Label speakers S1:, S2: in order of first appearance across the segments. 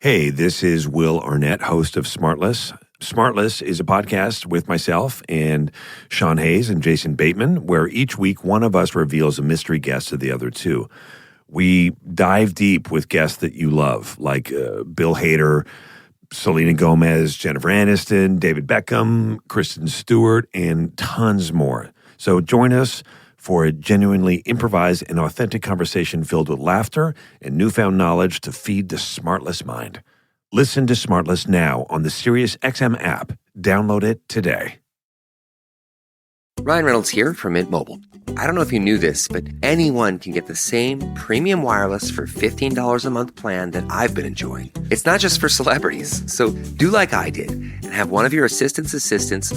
S1: Hey, this is Will Arnett, host of Smartless. Smartless is a podcast with myself and Sean Hayes and Jason Bateman, where each week one of us reveals a mystery guest to the other two. We dive deep with guests that you love, like Bill Hader, Selena Gomez, Jennifer Aniston, David Beckham, Kristen Stewart, and tons more. So join us for a genuinely improvised and authentic conversation filled with laughter and newfound knowledge to feed the Smartless mind. Listen to Smartless now on the SiriusXM app. Download it today.
S2: Ryan Reynolds here from Mint Mobile. I don't know if you knew this, but anyone can get the same premium wireless for $15 a month plan that I've been enjoying. It's not just for celebrities. So do like I did and have one of your assistants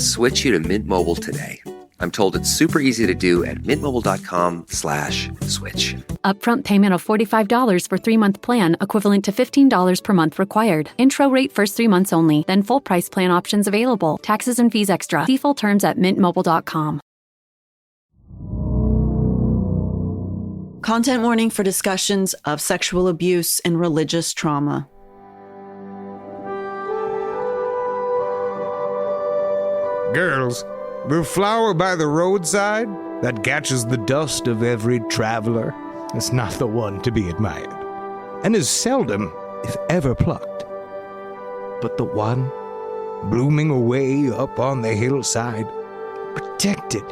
S2: switch you to Mint Mobile today. I'm told it's super easy to do at mintmobile.com/switch.
S3: Upfront payment of $45 for 3-month plan, equivalent to $15 per month required. Intro rate first 3 months only, then full price plan options available. Taxes and fees extra. See full terms at mintmobile.com.
S4: Content warning for discussions of sexual abuse and religious trauma.
S5: Girls, the flower by the roadside that catches the dust of every traveler is not the one to be admired, and is seldom, if ever, plucked. But the one blooming away up on the hillside, protected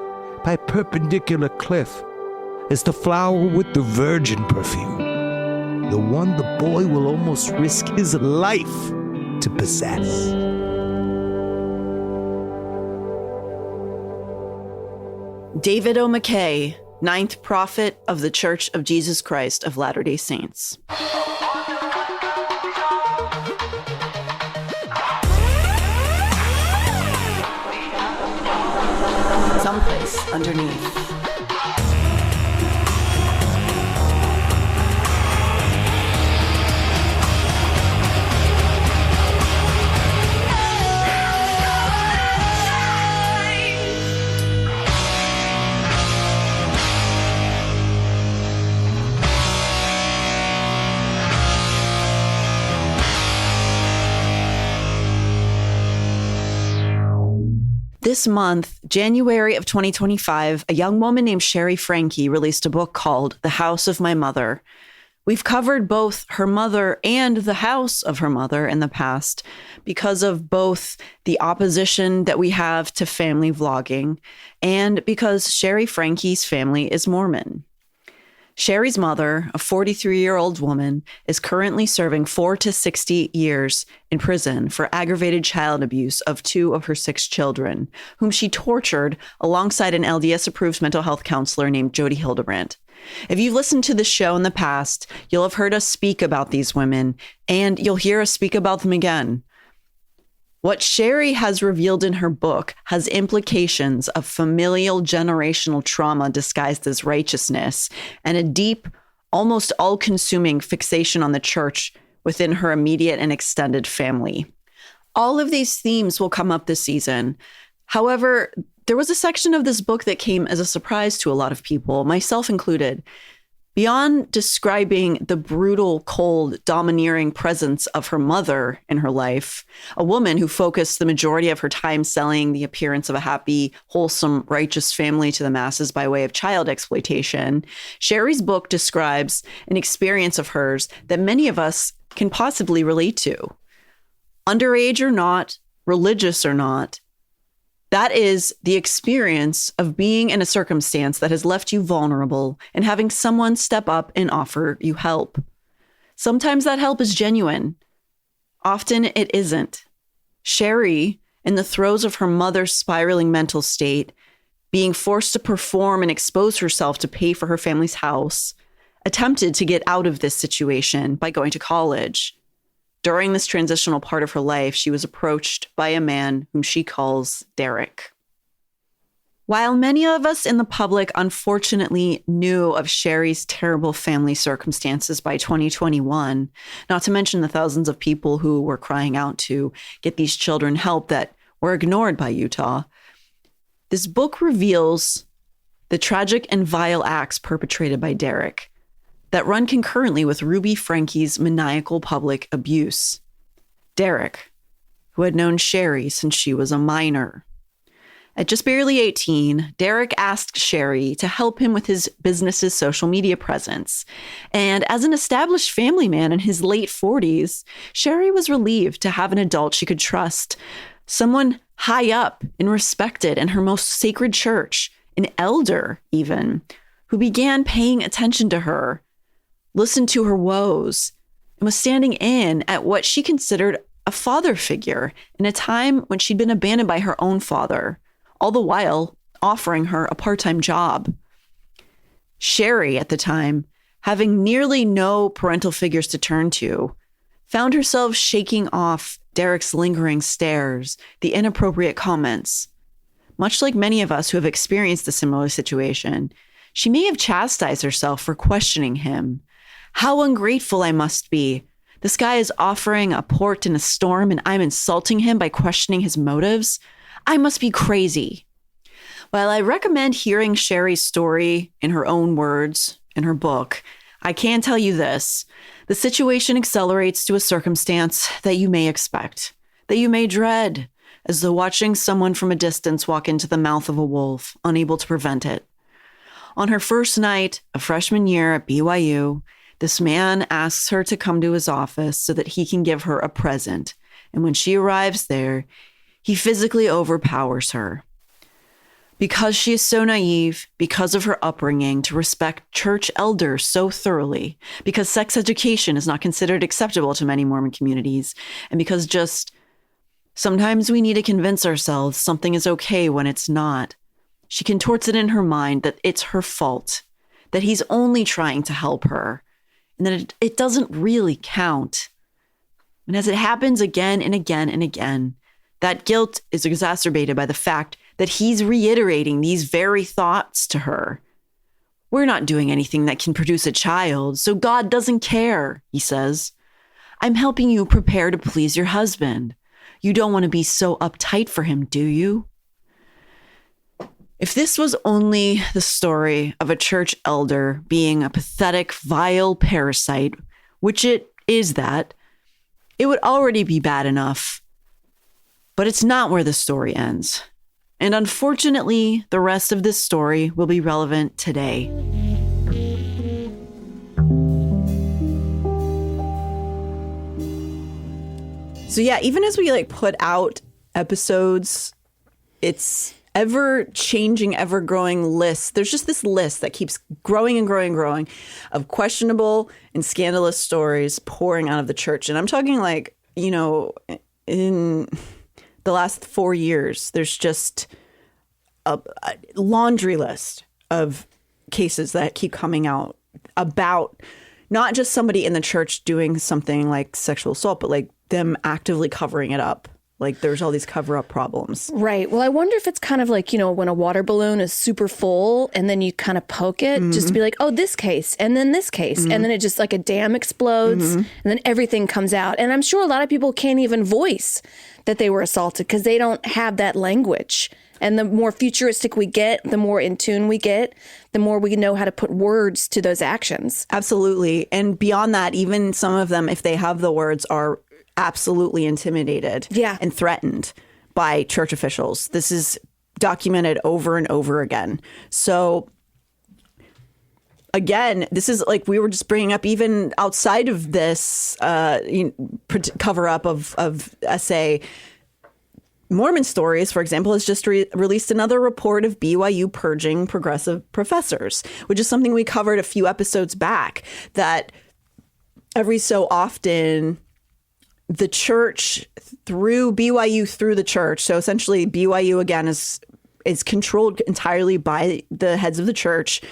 S5: by a perpendicular cliff, is the flower with the virgin perfume, the one the boy will almost risk his life to possess.
S4: David O. McKay, 9th prophet of the Church of Jesus Christ of Latter-day Saints. Someplace underneath. This month, January of 2025, a young woman named Sherry Franke released a book called The House of My Mother. We've covered both her mother and the house of her mother in the past because of both the opposition that we have to family vlogging and because Sherry Franke's family is Mormon. Sherry's mother, a 43-year-old woman, is currently serving 4 to 60 years in prison for aggravated child abuse of 2 of her 6 children, whom she tortured alongside an LDS-approved mental health counselor named Jody Hildebrandt. If you've listened to the show in the past, you'll have heard us speak about these women, and you'll hear us speak about them again. What Sherry has revealed in her book has implications of familial generational trauma disguised as righteousness and a deep, almost all-consuming fixation on the church within her immediate and extended family. All of these themes will come up this season. However, there was a section of this book that came as a surprise to a lot of people, myself included. Beyond describing the brutal, cold, domineering presence of her mother in her life, a woman who focused the majority of her time selling the appearance of a happy, wholesome, righteous family to the masses by way of child exploitation, Sherry's book describes an experience of hers that many of us can possibly relate to. Underage or not, religious or not, that is the experience of being in a circumstance that has left you vulnerable and having someone step up and offer you help. Sometimes that help is genuine. Often it isn't. Sherry, in the throes of her mother's spiraling mental state, being forced to perform and expose herself to pay for her family's house, attempted to get out of this situation by going to college. During this transitional part of her life, she was approached by a man whom she calls Derek. While many of us in the public unfortunately knew of Sherry's terrible family circumstances by 2021, not to mention the thousands of people who were crying out to get these children help that were ignored by Utah, this book reveals the tragic and vile acts perpetrated by Derek that run concurrently with Ruby Franke's maniacal public abuse. Derek, who had known Sherry since she was a minor. At just barely 18, Derek asked Sherry to help him with his business's social media presence. And as an established family man in his late 40s, Sherry was relieved to have an adult she could trust, someone high up and respected in her most sacred church, an elder even, who began paying attention to her, listened to her woes, and was standing in at what she considered a father figure in a time when she'd been abandoned by her own father, all the while offering her a part-time job. Sherry, at the time, having nearly no parental figures to turn to, found herself shaking off Derek's lingering stares, the inappropriate comments. Much like many of us who have experienced a similar situation, she may have chastised herself for questioning him. How ungrateful I must be. This guy is offering a port in a storm and I'm insulting him by questioning his motives. I must be crazy. While I recommend hearing Sherry's story in her own words in her book, I can tell you this. The situation accelerates to a circumstance that you may expect, that you may dread, as though watching someone from a distance walk into the mouth of a wolf, unable to prevent it. On her first night of freshman year at BYU, this man asks her to come to his office so that he can give her a present. And when she arrives there, he physically overpowers her. Because she is so naive, because of her upbringing to respect church elders so thoroughly, because sex education is not considered acceptable to many Mormon communities, and because just sometimes we need to convince ourselves something is okay when it's not, she contorts it in her mind that it's her fault, that he's only trying to help her, and that it doesn't really count. And as it happens again and again and again, that guilt is exacerbated by the fact that he's reiterating these very thoughts to her. We're not doing anything that can produce a child, so God doesn't care, he says. I'm helping you prepare to please your husband. You don't want to be so uptight for him, do you? If this was only the story of a church elder being a pathetic, vile parasite, which it is that, it would already be bad enough. But it's not where the story ends. And unfortunately, the rest of this story will be relevant today. So yeah, even as we put out episodes, it's ever changing, ever growing lists. There's just this list that keeps growing and growing and growing of questionable and scandalous stories pouring out of the church. And I'm talking in the last 4 years, there's just a laundry list of cases that keep coming out about not just somebody in the church doing something like sexual assault, but them actively covering it up. There's all these cover-up problems.
S6: Right. Well, I wonder if it's kind of when a water balloon is super full and then you kind of poke it just to be like, oh, this case and then this case. And then it just a dam explodes and then everything comes out. And I'm sure a lot of people can't even voice that they were assaulted because they don't have that language. And the more futuristic we get, the more in tune we get, the more we know how to put words to those actions.
S4: Absolutely. And beyond that, even some of them, if they have the words, are absolutely intimidated and threatened by church officials. This is documented over and over again. So again, this is we were just bringing up even outside of this cover up of SA. Mormon Stories, for example, has just released another report of BYU purging progressive professors, which is something we covered a few episodes back, that every so often the church through the church. So essentially BYU again is controlled entirely by the heads of the church.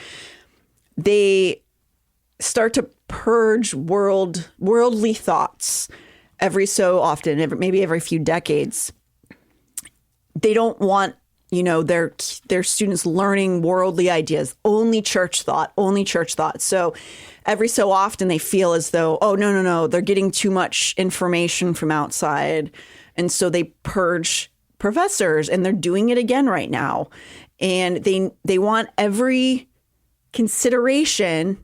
S4: They start to purge worldly thoughts every so often, maybe every few decades. They don't want, their students learning worldly ideas, only church thought. So every so often they feel as though, oh, no, they're getting too much information from outside. And so they purge professors, and they're doing it again right now. And they want every consideration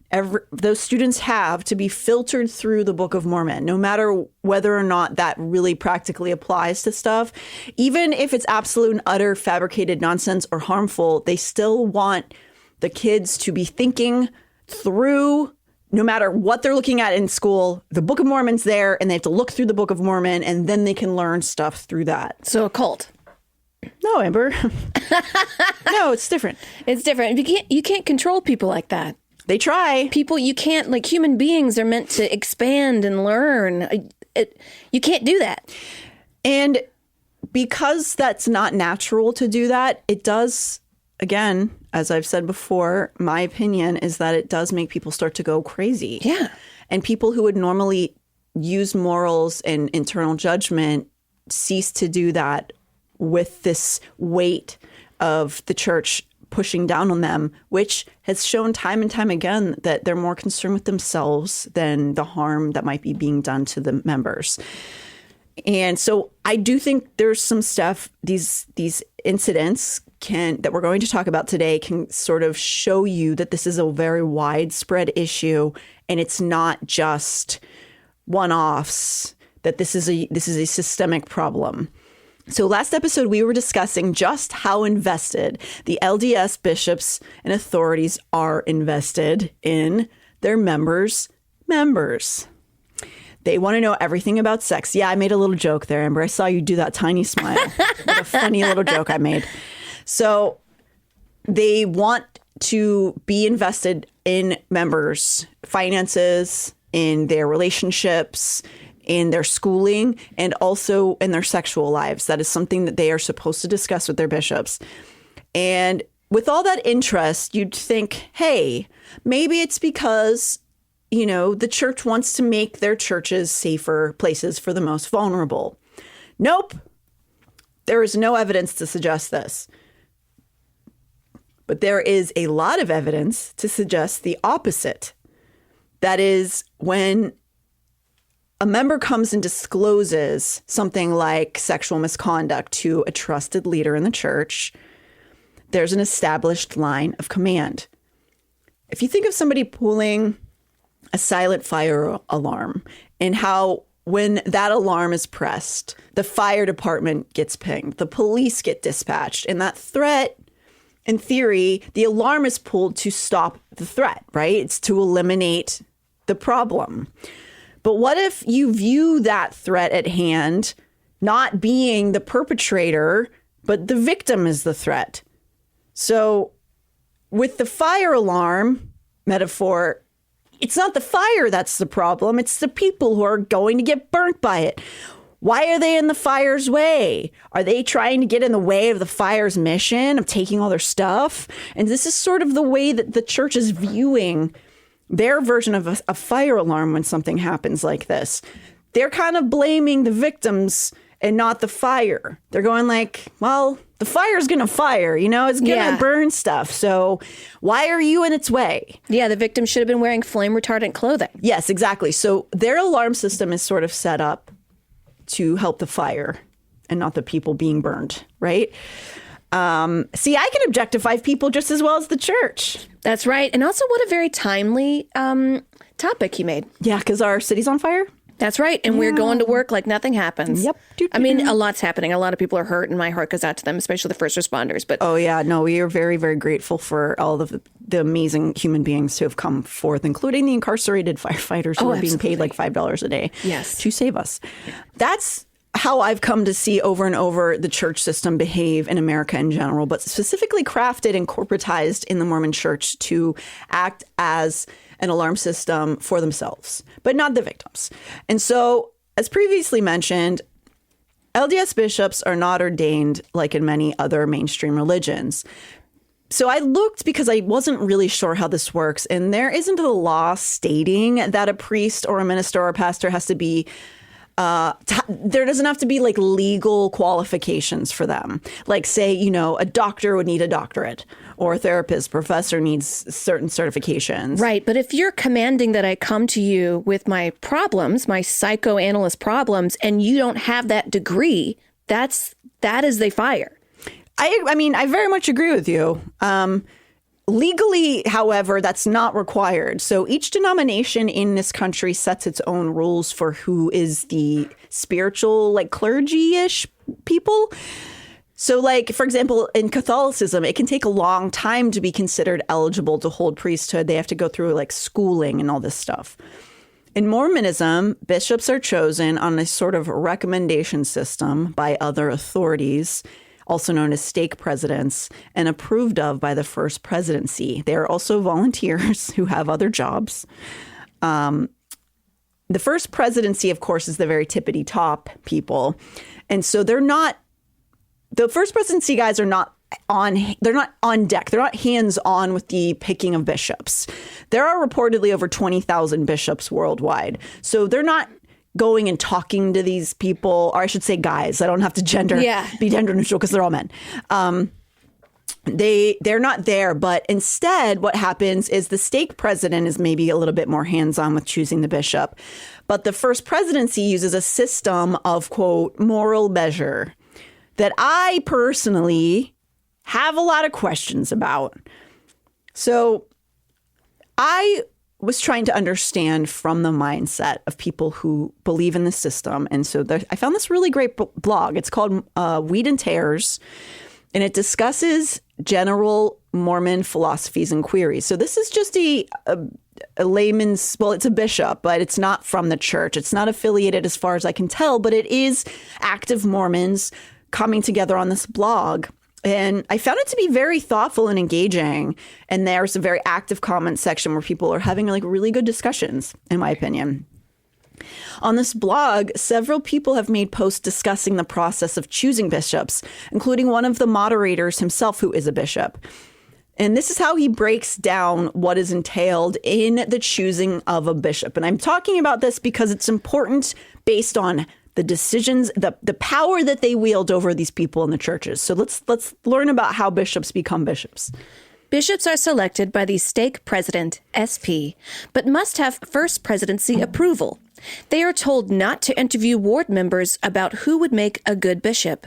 S4: those students have to be filtered through the Book of Mormon, no matter whether or not that really practically applies to stuff. Even if it's absolute and utter fabricated nonsense or harmful, they still want the kids to be thinking through, no matter what they're looking at in school, the Book of Mormon's there, and they have to look through the Book of Mormon, and then they can learn stuff through that.
S6: So a cult.
S4: No, Amber. No, it's different.
S6: It's different. You can't control people like that.
S4: They try.
S6: People, you can't, like, human beings are meant to expand and learn. You can't do that.
S4: And because that's not natural to do that, it does, again, as I've said before, my opinion is that it does make people start to go crazy.
S6: Yeah.
S4: And people who would normally use morals and internal judgment cease to do that with this weight of the church pushing down on them, which has shown time and time again that they're more concerned with themselves than the harm that might be being done to the members. And so I do think there's some stuff, these incidents that we're going to talk about today can sort of show you that this is a very widespread issue, and it's not just one-offs, that this is a systemic problem. So last episode, we were discussing just how invested the LDS bishops and authorities are invested in their members. They want to know everything about sex. Yeah, I made a little joke there, Amber. I saw you do that tiny smile. What a funny little joke I made. So they want to be invested in members' finances, in their relationships, in their schooling, and also in their sexual lives. That is something that they are supposed to discuss with their bishops. And with all that interest, you'd think, hey, maybe it's because, the church wants to make their churches safer places for the most vulnerable. Nope. There is no evidence to suggest this. But there is a lot of evidence to suggest the opposite. That is, when a member comes and discloses something like sexual misconduct to a trusted leader in the church, there's an established line of command. If you think of somebody pulling a silent fire alarm and how when that alarm is pressed, the fire department gets pinged, the police get dispatched, and that threat, in theory, the alarm is pulled to stop the threat, right? It's to eliminate the problem. But what if you view that threat at hand not being the perpetrator, but the victim is the threat? So with the fire alarm metaphor, it's not the fire that's the problem. It's the people who are going to get burnt by it. Why are they in the fire's way? Are they trying to get in the way of the fire's mission of taking all their stuff? And this is sort of the way that the church is viewing their version of a fire alarm when something happens like this. They're kind of blaming the victims and not the fire. They're going like, well, the fire's going to fire, it's going to burn stuff. So why are you in its way?
S6: Yeah, the victim should have been wearing flame retardant clothing.
S4: Yes, exactly. So their alarm system is sort of set up to help the fire and not the people being burned, right? See, I can objectify people just as well as the church.
S6: That's right. And also what a very timely topic you made.
S4: Yeah, because our city's on fire.
S6: That's right. And we're going to work like nothing happens.
S4: Yep.
S6: I mean, a lot's happening. A lot of people are hurt, and my heart goes out to them, especially the first responders. But
S4: oh, yeah. No, we are very, very grateful for all of the amazing human beings who have come forth, including the incarcerated firefighters who are being paid like $5 a day to save us. Yeah. That's how I've come to see over and over the church system behave in America in general, but specifically crafted and corporatized in the Mormon church to act as an alarm system for themselves, but not the victims. And so, as previously mentioned, LDS bishops are not ordained like in many other mainstream religions. So I looked because I wasn't really sure how this works, and there isn't a law stating that a priest or a minister or a pastor has to be there doesn't have to be like legal qualifications for them. Like say, a doctor would need a doctorate, or a therapist, professor needs certain certifications.
S6: Right. But if you're commanding that I come to you with my problems, my psychoanalyst problems, and you don't have that degree, that is the fire.
S4: I mean, I very much agree with you. Legally, however, that's not required. So each denomination in this country sets its own rules for who is the spiritual, like clergy-ish people. So like, for example, in Catholicism, it can take a long time to be considered eligible to hold priesthood. They have to go through like schooling and all this stuff. In Mormonism, bishops are chosen on a sort of recommendation system by other authorities, also known as stake presidents, and approved of by the first presidency. They are also volunteers who have other jobs. The first presidency, of course, is the very tippity top people. And so the first presidency guys are not on deck. They're not hands-on with the picking of bishops. There are reportedly over 20,000 bishops worldwide. So they're not going and talking to these people, or I should say guys. I don't have to be gender neutral because they're all men. They're not there, but instead what happens is the stake president is maybe a little bit more hands-on with choosing the bishop. But the first presidency uses a system of, quote, moral measure that I personally have a lot of questions about. So I was trying to understand from the mindset of people who believe in the system. And so I found this really great blog. It's called Wheat and Tares, and it discusses general Mormon philosophies and queries. So this is just a layman's, well, it's a bishop, but it's not from the church. It's not affiliated as far as I can tell, but it is active Mormons coming together on this blog. And I found it to be very thoughtful and engaging. And there's a very active comment section where people are having like really good discussions, in my opinion. On this blog, several people have made posts discussing the process of choosing bishops, including one of the moderators himself, who is a bishop. And this is how he breaks down what is entailed in the choosing of a bishop. And I'm talking about this because it's important based on the decisions, the power that they wield over these people in the churches. So let's learn about how bishops become bishops.
S6: Bishops are selected by the stake president, SP, but must have first presidency approval. They are told not to interview ward members about who would make a good bishop.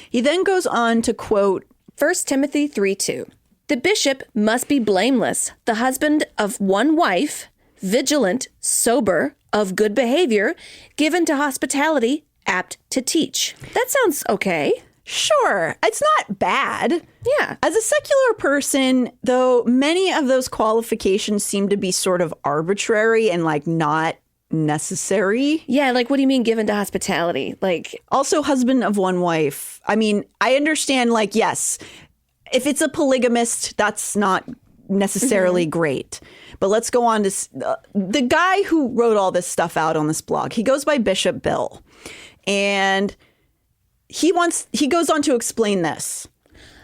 S4: He then goes on to quote
S6: 1 Timothy 3:2. The bishop must be blameless, the husband of one wife, vigilant, sober, of good behavior, given to hospitality, apt to teach. That sounds okay.
S4: Sure. It's not bad.
S6: Yeah.
S4: As a secular person, though, many of those qualifications seem to be sort of arbitrary and like not necessary.
S6: Yeah, like what do you mean given to hospitality? Like
S4: also husband of one wife. I mean, I understand like, yes, if it's a polygamist, that's not necessarily great. But let's go on to the guy who wrote all this stuff out on this blog. He goes by Bishop Bill, and he goes on to explain this.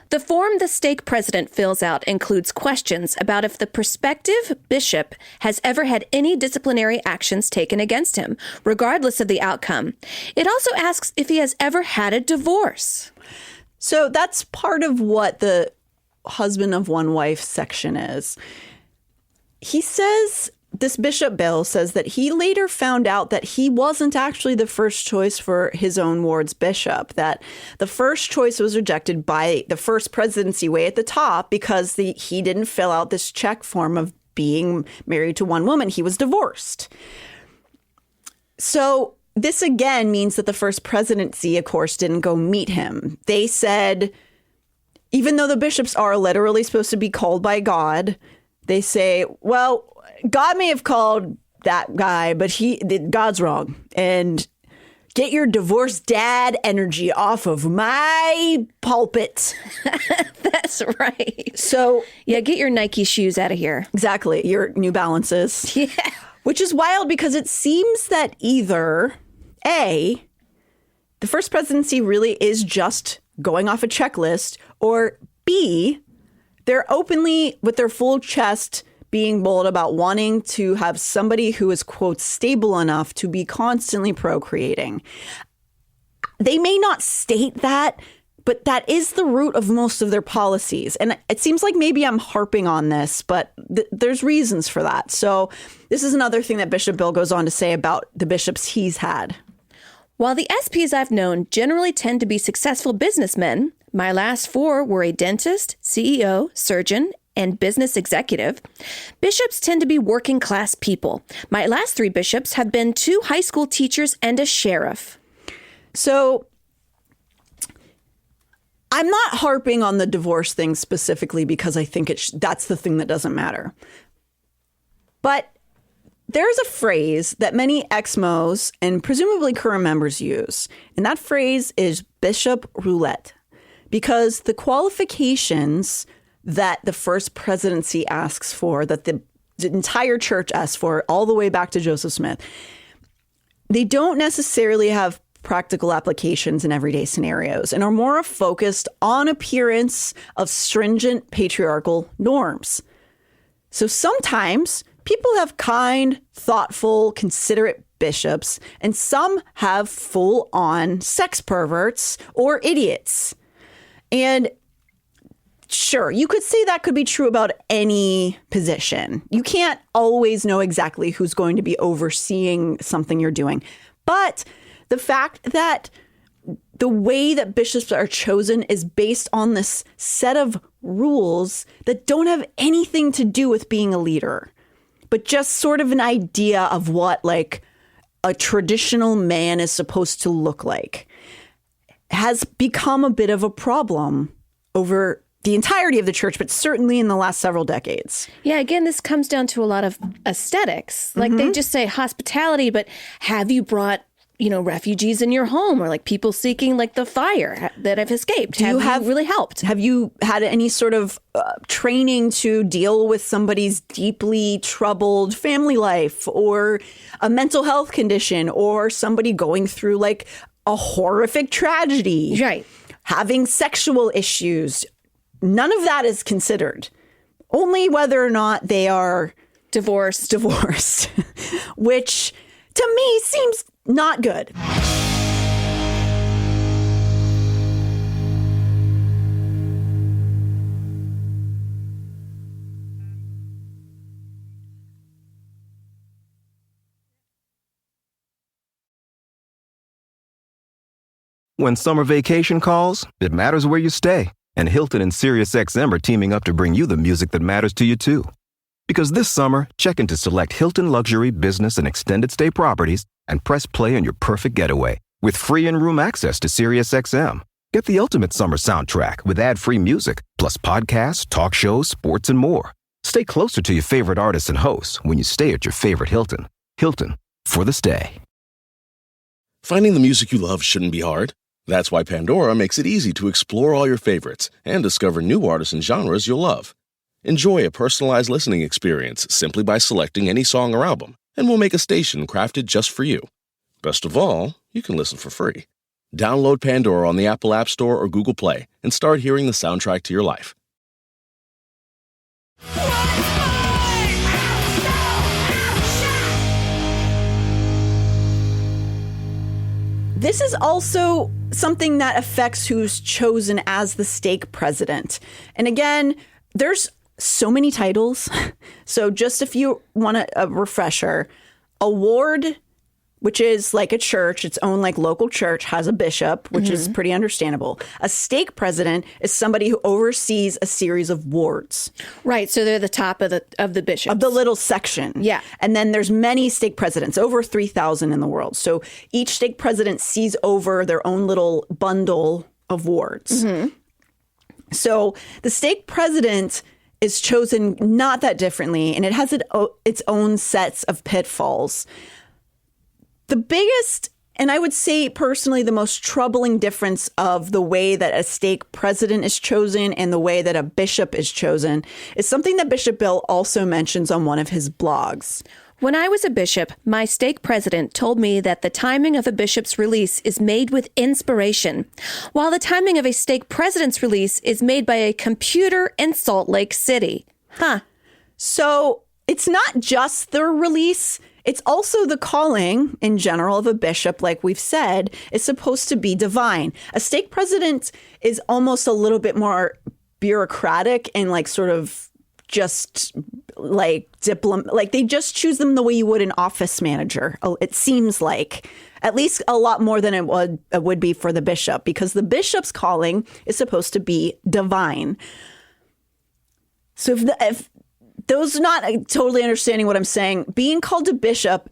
S6: The form the stake president fills out includes questions about if the prospective bishop has ever had any disciplinary actions taken against him, regardless of the outcome. It also asks if he has ever had a divorce.
S4: So that's part of what the husband of one wife section is. He says, this Bishop Bill says that he later found out that he wasn't actually the first choice for his own ward's bishop, that the first choice was rejected by the first presidency way at the top because he didn't fill out this check form of being married to one woman. He was divorced. So this again means that the first presidency, of course, didn't go meet him. They said, even though the bishops are literally supposed to be called by God, they say, well, God may have called that guy, but God's wrong. And get your divorced dad energy off of my pulpit.
S6: That's right.
S4: So
S6: yeah, get your Nike shoes out of here.
S4: Exactly. Your New Balances.
S6: Yeah.
S4: Which is wild because it seems that either A, the first presidency really is just going off a checklist, or B, they're openly, with their full chest, being bold about wanting to have somebody who is, quote, stable enough to be constantly procreating. They may not state that, but that is the root of most of their policies. And it seems like maybe I'm harping on this, but there's reasons for that. So this is another thing that Bishop Bill goes on to say about the bishops he's had.
S6: While the SPs I've known generally tend to be successful businessmen, my last 4 were a dentist, CEO, surgeon, and business executive. Bishops tend to be working class people. My last 3 bishops have been 2 high school teachers and a sheriff.
S4: So I'm not harping on the divorce thing specifically because I think that's the thing that doesn't matter. But there's a phrase that many ex-mos and presumably current members use, and that phrase is bishop roulette, because the qualifications that the first presidency asks for, that the entire church asks for, all the way back to Joseph Smith, they don't necessarily have practical applications in everyday scenarios and are more focused on appearance of stringent patriarchal norms. So sometimes people have kind, thoughtful, considerate bishops, and some have full-on sex perverts or idiots. And sure, you could say that could be true about any position. You can't always know exactly who's going to be overseeing something you're doing. But the fact that the way that bishops are chosen is based on this set of rules that don't have anything to do with being a leader, but just sort of an idea of what like a traditional man is supposed to look like, has become a bit of a problem over the entirety of the church, but certainly in the last several decades.
S6: Yeah, again, this comes down to a lot of aesthetics. Like they just say hospitality, but have you brought, refugees in your home, or like people seeking like the fire that have escaped? Have you really helped?
S4: Have you had any sort of training to deal with somebody's deeply troubled family life or a mental health condition or somebody going through like a horrific tragedy? Right. Having sexual issues. None of that is considered. Only whether or not they are divorced, which to me seems not good.
S7: When summer vacation calls, it matters where you stay. And Hilton and SiriusXM are teaming up to bring you the music that matters to you, too. Because this summer, check into select Hilton luxury, business, and extended stay properties and press play on your perfect getaway with free in-room access to SiriusXM. Get the ultimate summer soundtrack with ad-free music, plus podcasts, talk shows, sports, and more. Stay closer to your favorite artists and hosts when you stay at your favorite Hilton. Hilton, for the stay.
S8: Finding the music you love shouldn't be hard. That's why Pandora makes it easy to explore all your favorites and discover new artists and genres you'll love. Enjoy a personalized listening experience simply by selecting any song or album, and we'll make a station crafted just for you. Best of all, you can listen for free. Download Pandora on the Apple App Store or Google Play and start hearing the soundtrack to your life.
S4: This is also something that affects who's chosen as the stake president. And again, there's so many titles. So just if you want a refresher, a ward, which is like a church, its own like local church, has a bishop, which is pretty understandable. A stake president is somebody who oversees a series of wards.
S6: Right, so they're the top of the bishops.
S4: Of the little section. Yeah. And then there's many stake presidents, over 3,000 in the world. So each stake president sees over their own little bundle of wards. So the stake president is chosen not that differently, and it has its own sets of pitfalls. The biggest, and I would say personally the most troubling difference of the way that a stake president is chosen and the way that a bishop is chosen is something that Bishop Bill also mentions on one of his blogs.
S6: When I was a bishop, my stake president told me that the timing of a bishop's release is made with inspiration, while the timing of a stake president's release is made by a computer in Salt Lake City.
S4: So it's not just the release. It's also the calling in general of a bishop, like we've said, is supposed to be divine. A stake president is almost a little bit more bureaucratic and like sort of just like like they just choose them the way you would an office manager. It seems like at least a lot more than it would be for the bishop, because the bishop's calling is supposed to be divine. So if those not totally understanding what I'm saying, being called a bishop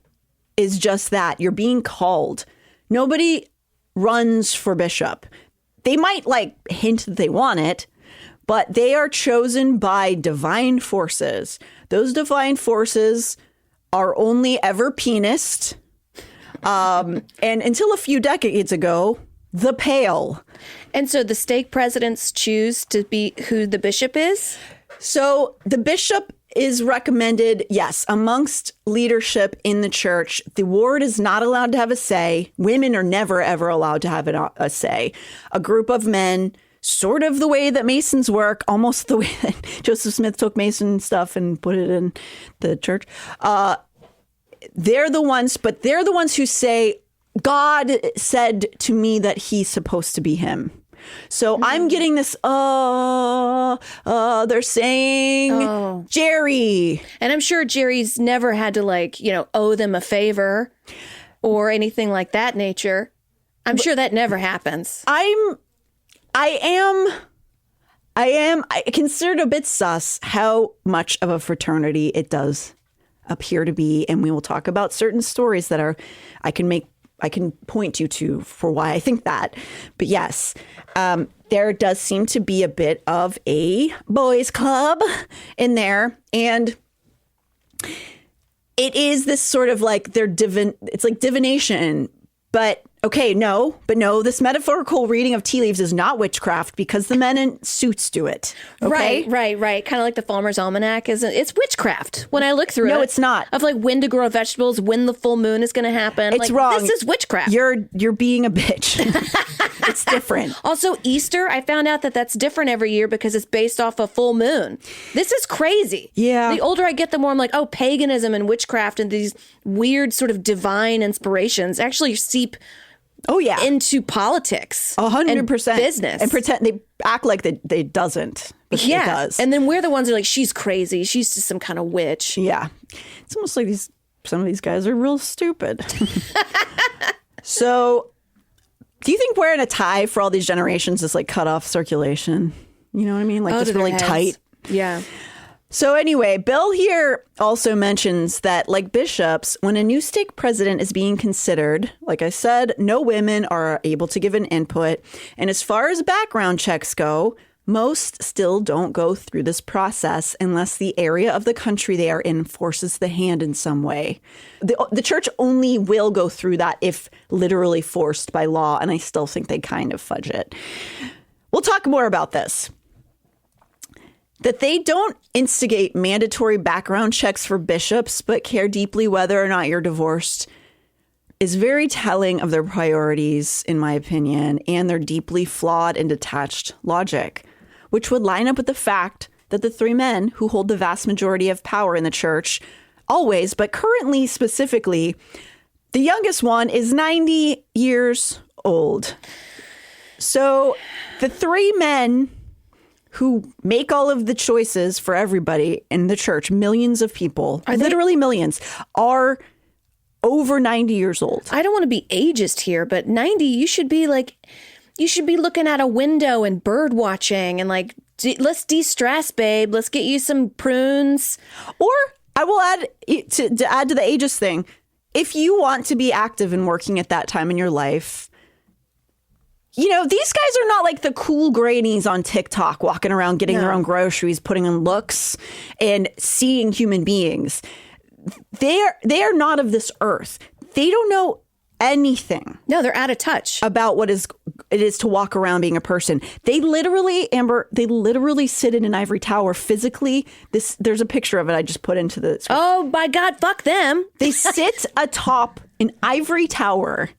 S4: is just that. You're being called. Nobody runs for bishop. They might like hint that they want it, but they are chosen by divine forces. Those divine forces are only ever penist. And until a few decades ago, the pale.
S6: And so the stake presidents choose to be who the bishop is?
S4: So the bishop is recommended, yes, amongst leadership in the church. The ward is not allowed to have a say. Women are never, ever allowed to have a say. A group of men, sort of the way that Masons work, almost the way that Joseph Smith took Mason stuff and put it in the church. They're the ones who say, God said to me that he's supposed to be him. So I'm getting this, they're saying Jerry.
S6: And I'm sure Jerry's never had to owe them a favor or anything like that nature. I'm sure that never happens.
S4: I consider it a bit sus how much of a fraternity it does appear to be. And we will talk about certain stories that I can point you to for why I think that. But yes, there does seem to be a bit of a boys club in there. And it is this sort of like it's like divination. But no, this metaphorical reading of tea leaves is not witchcraft because the men in suits do it. Okay?
S6: Right. Kind of like the Farmer's Almanac. It's witchcraft when I look through it.
S4: No, it's not.
S6: Of like when to grow vegetables, when the full moon is going to happen.
S4: It's wrong.
S6: This is witchcraft.
S4: You're being a bitch. It's different.
S6: Also, Easter, I found out that that's different every year because it's based off a full moon. This is crazy.
S4: Yeah.
S6: The older I get, the more I'm like, paganism and witchcraft and these weird sort of divine inspirations actually seep into politics.
S4: 100%.
S6: Business.
S4: And pretend they act like they doesn't. But it does.
S6: And then we're the ones that are like, she's crazy. She's just some kind of witch.
S4: Yeah. It's almost like some of these guys are real stupid. So do you think wearing a tie for all these generations is like cut off circulation? You know what I mean? Like just really tight.
S6: Yeah.
S4: So anyway, Bill here also mentions that, like bishops, when a new stake president is being considered, like I said, no women are able to give an input. And as far as background checks go, most still don't go through this process unless the area of the country they are in forces the hand in some way. The church only will go through that if literally forced by law. And I still think they kind of fudge it. We'll talk more about this. That they don't instigate mandatory background checks for bishops, but care deeply whether or not you're divorced is very telling of their priorities, in my opinion, and their deeply flawed and detached logic, which would line up with the fact that the three men who hold the vast majority of power in the church always, but currently specifically, the youngest one is 90 years old. So the three men who make all of the choices for everybody in the church, millions of people, literally millions, are over 90 years old.
S6: I don't want to be ageist here, but 90, you should be looking out a window and bird watching and like, let's de-stress, babe. Let's get you some prunes.
S4: Or I will add to add to the ageist thing. If you want to be active and working at that time in your life, you know, these guys are not like the cool grannies on TikTok walking around getting their own groceries, putting on looks and seeing human beings. They are not of this earth. They don't know anything.
S6: No, they're out of touch
S4: about what it is to walk around being a person. They literally, Amber, sit in an ivory tower physically. There's a picture of it I just put into the...
S6: Oh my God, fuck them.
S4: They sit atop an ivory tower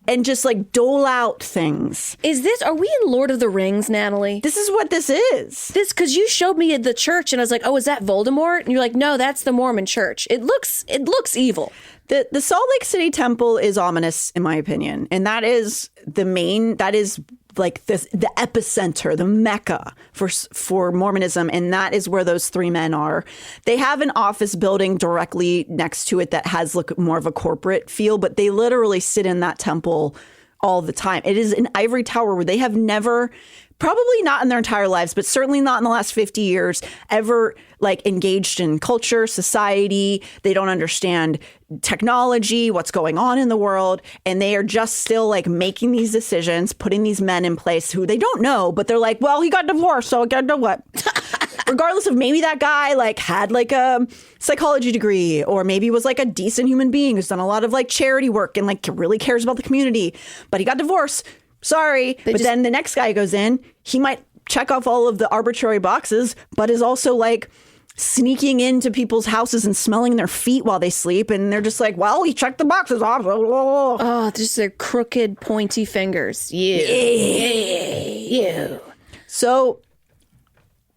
S4: and just like dole out things.
S6: Are we in Lord of the Rings, Natalie?
S4: This is what this is.
S6: Because you showed me the church and I was like, oh, is that Voldemort? And you're like, no, that's the Mormon church. It looks evil.
S4: The Salt Lake City Temple is ominous, in my opinion. And that is like the epicenter, the Mecca for Mormonism. And that is where those three men are. They have an office building directly next to it that has more of a corporate feel, but they literally sit in that temple all the time. It is an ivory tower where they have never probably not in their entire lives, but certainly not in the last 50 years, ever like engaged in culture, society. They don't understand technology, what's going on in the world. And they are just still like making these decisions, putting these men in place who they don't know, but they're like, well, he got divorced, so I gotta know what. Regardless of maybe that guy like had like a psychology degree, or maybe was like a decent human being who's done a lot of like charity work and like really cares about the community, but he got divorced. Sorry. But then the next guy goes in, he might check off all of the arbitrary boxes, but is also like sneaking into people's houses and smelling their feet while they sleep. And they're just like, well, he checked the boxes off.
S6: Oh, just their crooked, pointy fingers. You.
S4: So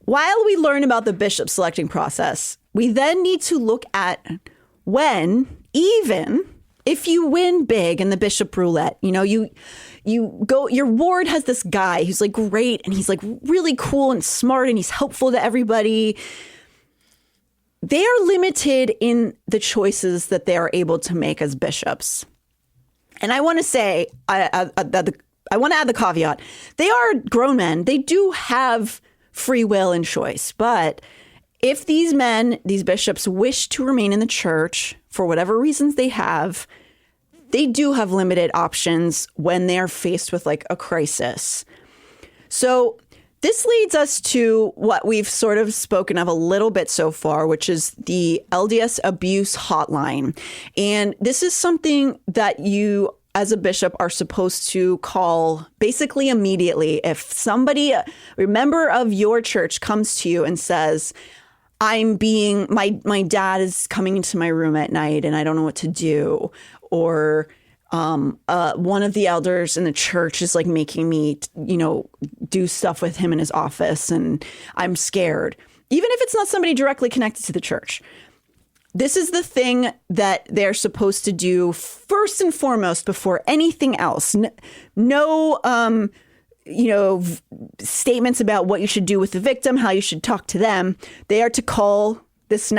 S4: while we learn about the bishop selecting process, we then need to look at when, even if you win big in the bishop roulette, you know, you go, your ward has this guy who's like great and he's like really cool and smart and he's helpful to everybody. They are limited in the choices that they are able to make as bishops. And I want to say, I want to add the caveat. They are grown men. They do have free will and choice. But if these men, these bishops, wish to remain in the church for whatever reasons they do have limited options when they are faced with like a crisis. So this leads us to what we've sort of spoken of a little bit so far, which is the LDS Abuse Hotline. And this is something that you, as a bishop, are supposed to call basically immediately. If somebody, a member of your church, comes to you and says, my dad is coming into my room at night and I don't know what to do, or one of the elders in the church is like making me, do stuff with him in his office and I'm scared. Even if it's not somebody directly connected to the church. This is the thing that they're supposed to do first and foremost before anything else. No, statements about what you should do with the victim, how you should talk to them. They are to call this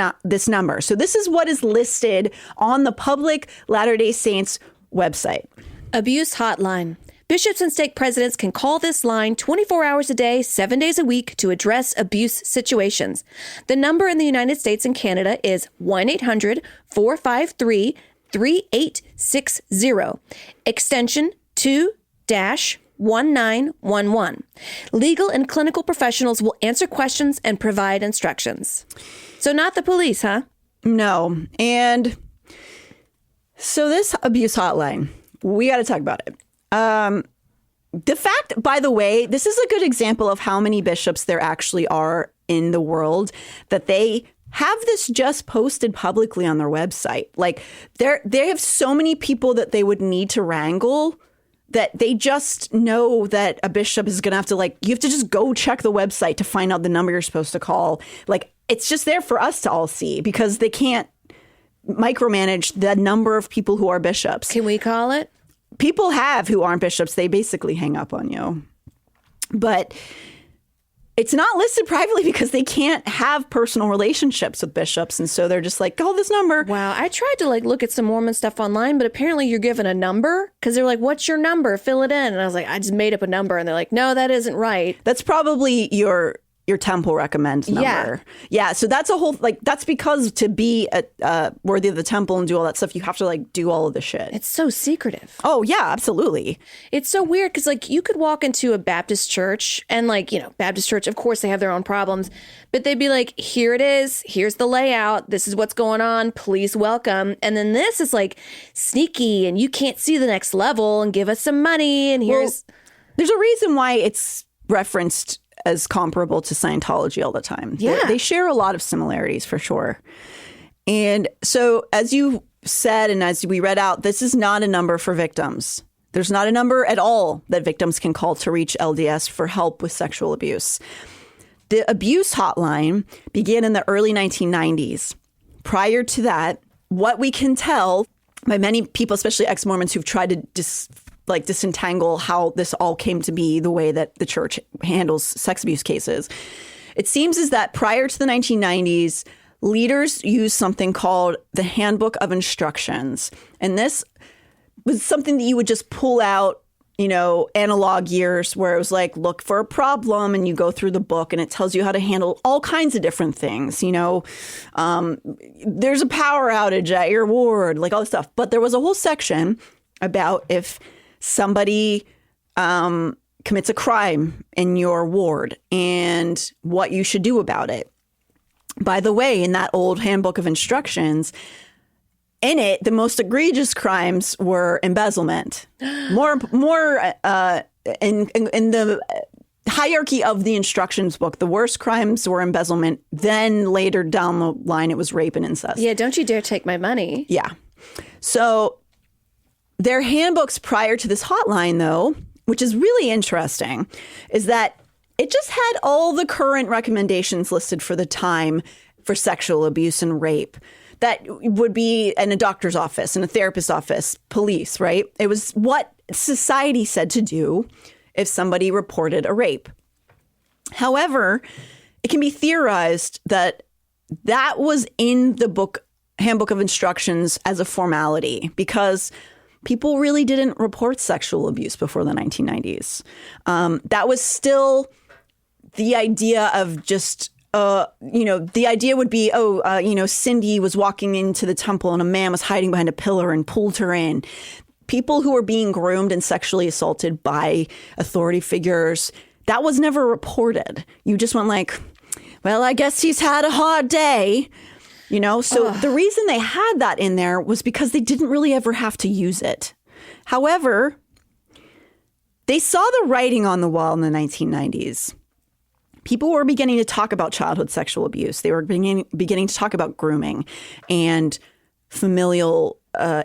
S4: number. So this is what is listed on the public Latter-day Saints website.
S6: Abuse Hotline. Bishops and stake presidents can call this line 24 hours a day, 7 days a week to address abuse situations. The number in the United States and Canada is 1-800-453-3860, extension 2-1911. Legal and clinical professionals will answer questions and provide instructions. So not the police, huh?
S4: No. And so this abuse hotline, we got to talk about it. The fact, by the way, this is a good example of how many bishops there actually are in the world, that they have this just posted publicly on their website. Like they have so many people that they would need to wrangle that they just know that a bishop is going to have to you have to just go check the website to find out the number you're supposed to call. Like, it's just there for us to all see because they can't micromanage the number of people who are bishops.
S6: Can we call it?
S4: People who aren't bishops, they basically hang up on you. But it's not listed privately because they can't have personal relationships with bishops. And so they're just like, call this number.
S6: Wow. I tried to look at some Mormon stuff online, but apparently you're given a number because they're like, what's your number? Fill it in. And I was like, I just made up a number. And they're like, no, that isn't right.
S4: That's probably your temple recommends number. Yeah. So that's a whole, that's because to be worthy of the temple and do all that stuff, you have to do all of the shit.
S6: It's so secretive.
S4: Oh yeah, absolutely.
S6: It's so weird because you could walk into a Baptist church and Baptist church, of course they have their own problems, but they'd be like, here it is. Here's the layout. This is what's going on. Please welcome. And then this is sneaky and you can't see the next level and give us some money. And there's
S4: a reason why it's referenced as comparable to Scientology all the time.
S6: Yeah.
S4: They share a lot of similarities for sure. And so as you said, and as we read out, this is not a number for victims. There's not a number at all that victims can call to reach LDS for help with sexual abuse. The abuse hotline began in the early 1990s. Prior to that, what we can tell by many people, especially ex-Mormons who've tried to disentangle how this all came to be the way that the church handles sex abuse cases. It seems is that prior to the 1990s, leaders used something called the Handbook of Instructions. And this was something that you would just pull out, analog years where it was like, look for a problem and you go through the book and it tells you how to handle all kinds of different things. There's a power outage at your ward, like all this stuff. But there was a whole section about if somebody commits a crime in your ward and what you should do about it. By the way, in that old handbook of instructions, in it, the most egregious crimes were embezzlement. More in the hierarchy of the instructions book, the worst crimes were embezzlement. Then later down the line, it was rape and incest.
S6: Yeah, don't you dare take my money.
S4: Yeah. So their handbooks prior to this hotline, though, which is really interesting, is that it just had all the current recommendations listed for the time for sexual abuse and rape. That would be in a doctor's office, in a therapist's office, police, right? It was what society said to do if somebody reported a rape. However, it can be theorized that that was in the handbook of instructions as a formality because people really didn't report sexual abuse before the 1990s. That was still the idea of just... the idea would be, Cindy was walking into the temple and a man was hiding behind a pillar and pulled her in. People who were being groomed and sexually assaulted by authority figures, that was never reported. You just went like, well, I guess he's had a hard day. So the reason they had that in there was because they didn't really ever have to use it. However, they saw the writing on the wall in the 1990s. People were beginning to talk about childhood sexual abuse. They were beginning to talk about grooming and familial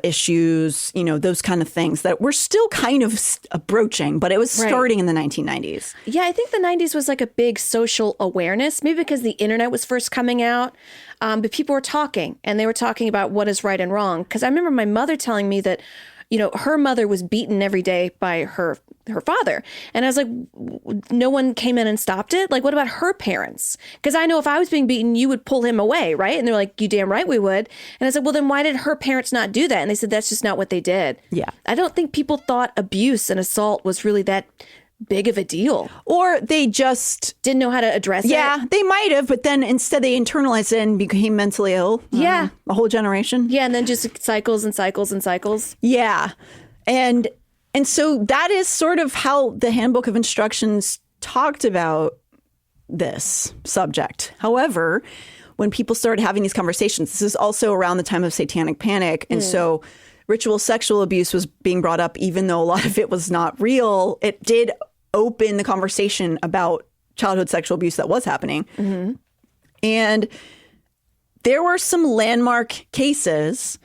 S4: issues, those kind of things that were still kind of broaching, but it was starting in the 1990s.
S6: Yeah, I think the 90s was like a big social awareness, maybe because the internet was first coming out. But people were talking, and they were talking about what is right and wrong. Because I remember my mother telling me that, her mother was beaten every day by her father. And I was like, no one came in and stopped it? Like, what about her parents? Because I know if I was being beaten, you would pull him away, right? And they're like, you damn right we would. And I said, well, then why did her parents not do that? And they said, that's just not what they did.
S4: Yeah.
S6: I don't think people thought abuse and assault was really that big of a deal.
S4: Or they just
S6: didn't know how to address it.
S4: Yeah, they might have, but then instead they internalized it and became mentally ill.
S6: Yeah.
S4: A whole generation.
S6: Yeah, and then just cycles and cycles and cycles.
S4: Yeah. And so that is sort of how the handbook of instructions talked about this subject. However, when people started having these conversations, this is also around the time of Satanic Panic. And so ritual sexual abuse was being brought up, even though a lot of it was not real. It did open the conversation about childhood sexual abuse that was happening. Mm-hmm. And there were some landmark cases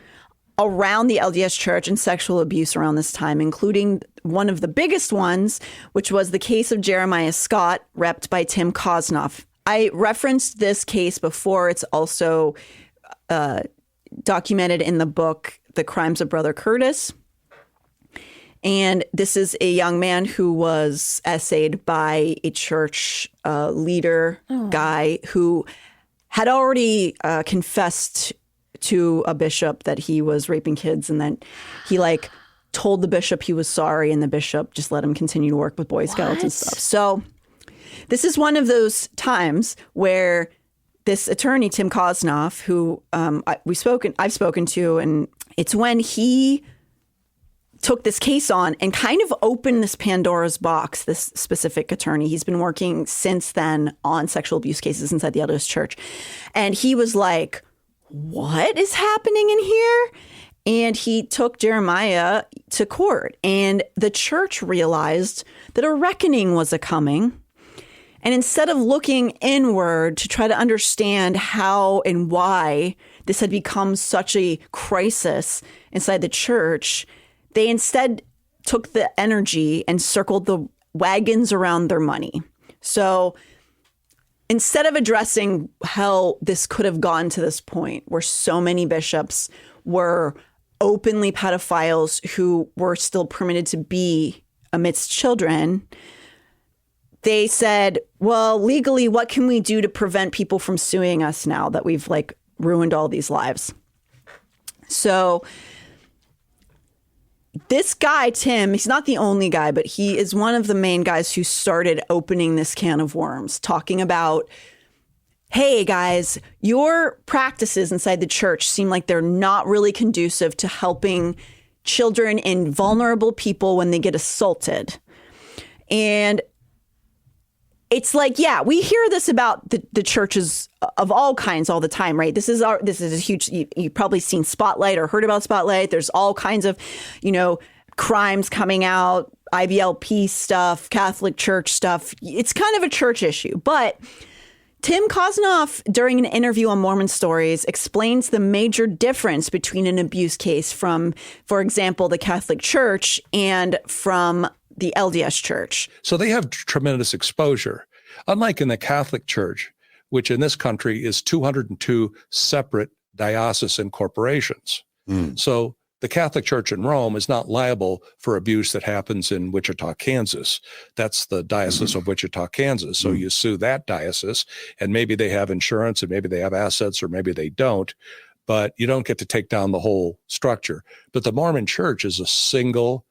S4: around the LDS Church and sexual abuse around this time, including one of the biggest ones, which was the case of Jeremiah Scott, repped by Tim Kosnoff. I referenced this case before. It's also documented in the book, The Crimes of Brother Curtis. And this is a young man who was essayed by a church leader guy who had already confessed to a bishop that he was raping kids, and then he told the bishop he was sorry, and the bishop just let him continue to work with Boy Scouts and stuff. So this is one of those times where this attorney, Tim Kosnoff, who I've spoken to, and it's when he took this case on and kind of opened this Pandora's box, this specific attorney. He's been working since then on sexual abuse cases inside the LDS Church. And he was like, what is happening in here? And he took Jeremiah to court. And the church realized that a reckoning was a-coming. And instead of looking inward to try to understand how and why this had become such a crisis inside the church, they instead took the energy and circled the wagons around their money. So instead of addressing how this could have gone to this point where so many bishops were openly pedophiles who were still permitted to be amidst children, they said, well, legally, what can we do to prevent people from suing us now that we've ruined all these lives? So this guy, Tim, he's not the only guy, but he is one of the main guys who started opening this can of worms, talking about, hey, guys, your practices inside the church seem like they're not really conducive to helping children and vulnerable people when they get assaulted. And it's like, yeah, we hear this about the churches of all kinds all the time, right? This is a huge, you've probably seen Spotlight or heard about Spotlight. There's all kinds of, crimes coming out, IVLP stuff, Catholic Church stuff. It's kind of a church issue. But Tim Kosnoff, during an interview on Mormon Stories, explains the major difference between an abuse case from, for example, the Catholic Church and from the LDS Church.
S9: So they have tremendous exposure. Unlike in the Catholic Church, which in this country is 202 separate diocesan corporations. So the Catholic Church in Rome is not liable for abuse that happens in Wichita, Kansas. That's the Diocese of Wichita, Kansas. So you sue that diocese, and maybe they have insurance, and maybe they have assets, or maybe they don't, but you don't get to take down the whole structure. But the Mormon Church is a single,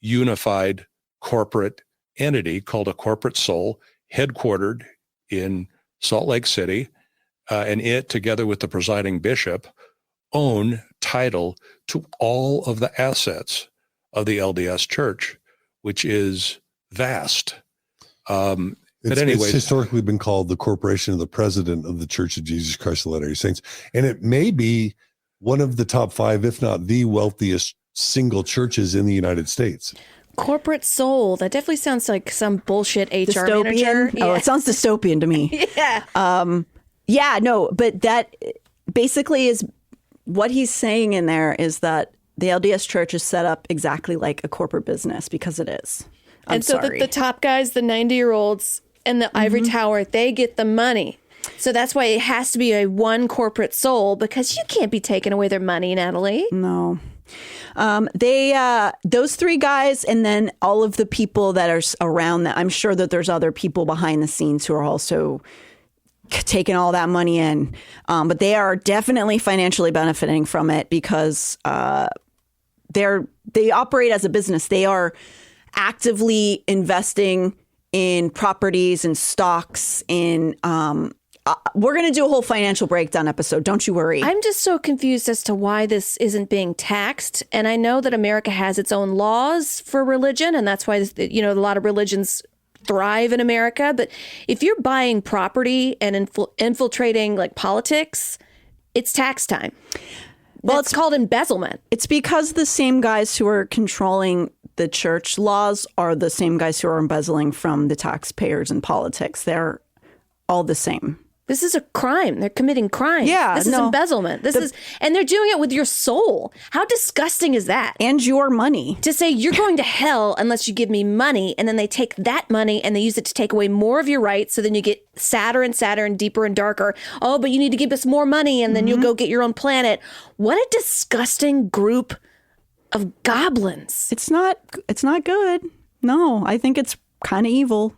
S9: unified corporate entity called a corporate soul, headquartered in Salt Lake City, and it, together with the presiding bishop, own title to all of the assets of the LDS Church, which is vast. But anyway,
S10: it's historically been called the Corporation of the President of the Church of Jesus Christ of Latter-day Saints, and it may be one of the top 5, if not the wealthiest single churches in the United States.
S6: Corporate soul. That definitely sounds like some bullshit HR
S4: Dystopian?
S6: manager.
S4: Oh, it sounds dystopian to me.
S6: Yeah.
S4: No, but that basically is what he's saying in there is that the LDS Church is set up exactly like a corporate business because it is.
S6: And so the top guys, the 90-year-olds and the ivory tower, they get the money. So that's why it has to be a one corporate soul, because you can't be taking away their money, Natalie.
S4: No. Those 3 guys, and then all of the people that are around that. I'm sure that there's other people behind the scenes who are also taking all that money in. But they are definitely financially benefiting from it because they operate as a business. They are actively investing in properties and stocks in we're going to do a whole financial breakdown episode. Don't you worry.
S6: I'm just so confused as to why this isn't being taxed. And I know that America has its own laws for religion, and that's why, a lot of religions thrive in America. But if you're buying property and infiltrating like politics, it's tax time. Well, it's called embezzlement.
S4: It's because the same guys who are controlling the church laws are the same guys who are embezzling from the taxpayers in politics. They're all the same.
S6: This is a crime. They're committing crime.
S4: Yeah,
S6: this is embezzlement. And they're doing it with your soul. How disgusting is that?
S4: And your money.
S6: To say you're going to hell unless you give me money, and then they take that money and they use it to take away more of your rights. So then you get sadder and sadder and deeper and darker. Oh, but you need to give us more money, and then you'll go get your own planet. What a disgusting group of goblins.
S4: It's not good. No, I think it's kind of evil.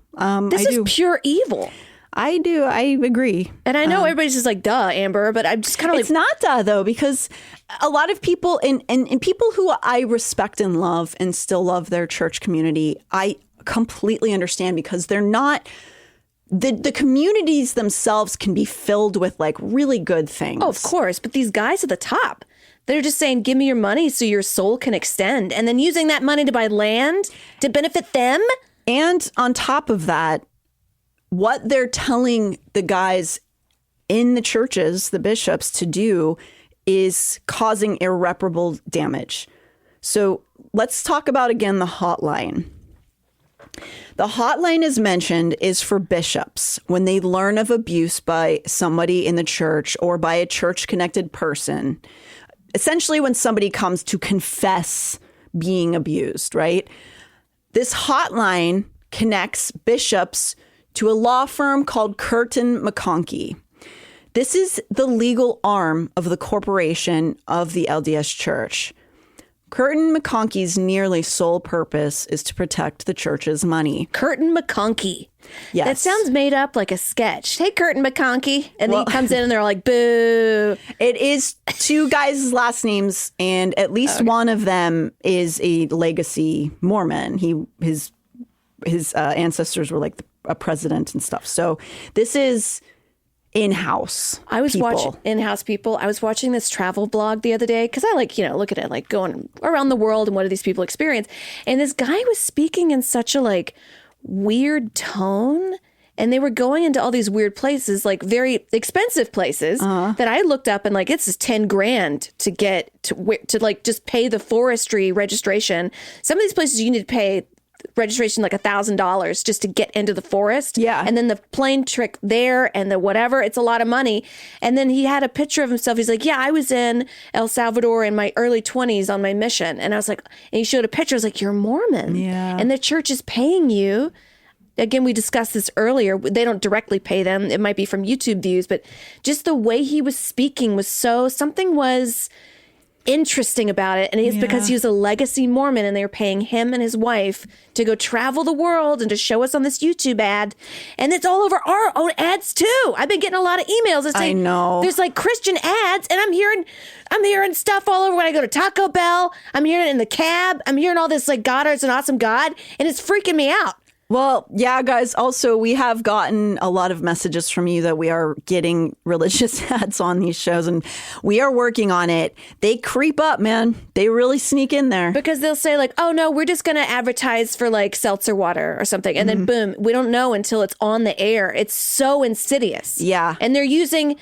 S6: This is pure evil.
S4: I do. I agree.
S6: And I know everybody's just like, duh, Amber, but I'm just kind of like...
S4: It's not duh, though, because a lot of people and people who I respect and love and still love their church community, I completely understand, because they're not... The communities themselves can be filled with like really good things.
S6: Oh, of course. But these guys at the top, they're just saying, give me your money so your soul can extend. And then using that money to buy land to benefit them.
S4: And on top of that, what they're telling the guys in the churches, the bishops, to do is causing irreparable damage. So let's talk about, again, the hotline. The hotline, as mentioned, is for bishops when they learn of abuse by somebody in the church or by a church-connected person. Essentially, when somebody comes to confess being abused, right? This hotline connects bishops to a law firm called Curtin McConkie. This is the legal arm of the corporation of the LDS Church. Curtin McConkey's nearly sole purpose is to protect the church's money.
S6: Curtin McConkey.
S4: Yes.
S6: That sounds made up like a sketch. Hey, Curtin McConkey. And then he comes in and they're like, boo.
S4: It is two guys' last names, and at least one of them is a legacy Mormon. His ancestors were like a president and stuff. So this is in-house.
S6: I was watching in-house people. I was watching this travel blog the other day because I look at it like going around the world and what do these people experience. And this guy was speaking in such a weird tone, and they were going into all these weird places, like very expensive places that I looked up and it's just $10,000 to get to just pay the forestry registration. Some of these places you need to pay registration $1,000 just to get into the forest.
S4: Yeah.
S6: And then the plane trick there and the whatever, it's a lot of money. And then he had a picture of himself. He's like, yeah, I was in El Salvador in my early 20s on my mission. And I was like, and he showed a picture. I was like, you're Mormon.
S4: Yeah.
S6: And the church is paying you. Again, we discussed this earlier. They don't directly pay them. It might be from YouTube views, but just the way he was speaking was something was interesting about it, and it's because he was a legacy Mormon and they were paying him and his wife to go travel the world and to show us on this YouTube ad, and it's all over our own ads too. I've been getting a lot of emails that say,
S4: I know,
S6: there's Christian ads, and I'm hearing stuff all over when I go to Taco Bell. I'm hearing it in the cab. I'm hearing all this God is an awesome God, and it's freaking me out.
S4: Well, yeah, guys. Also, we have gotten a lot of messages from you that we are getting religious ads on these shows, and we are working on it. They creep up, man. They really sneak in there.
S6: Because they'll say oh, no, we're just going to advertise for seltzer water or something. And then boom, we don't know until it's on the air. It's so insidious.
S4: Yeah.
S6: And they're using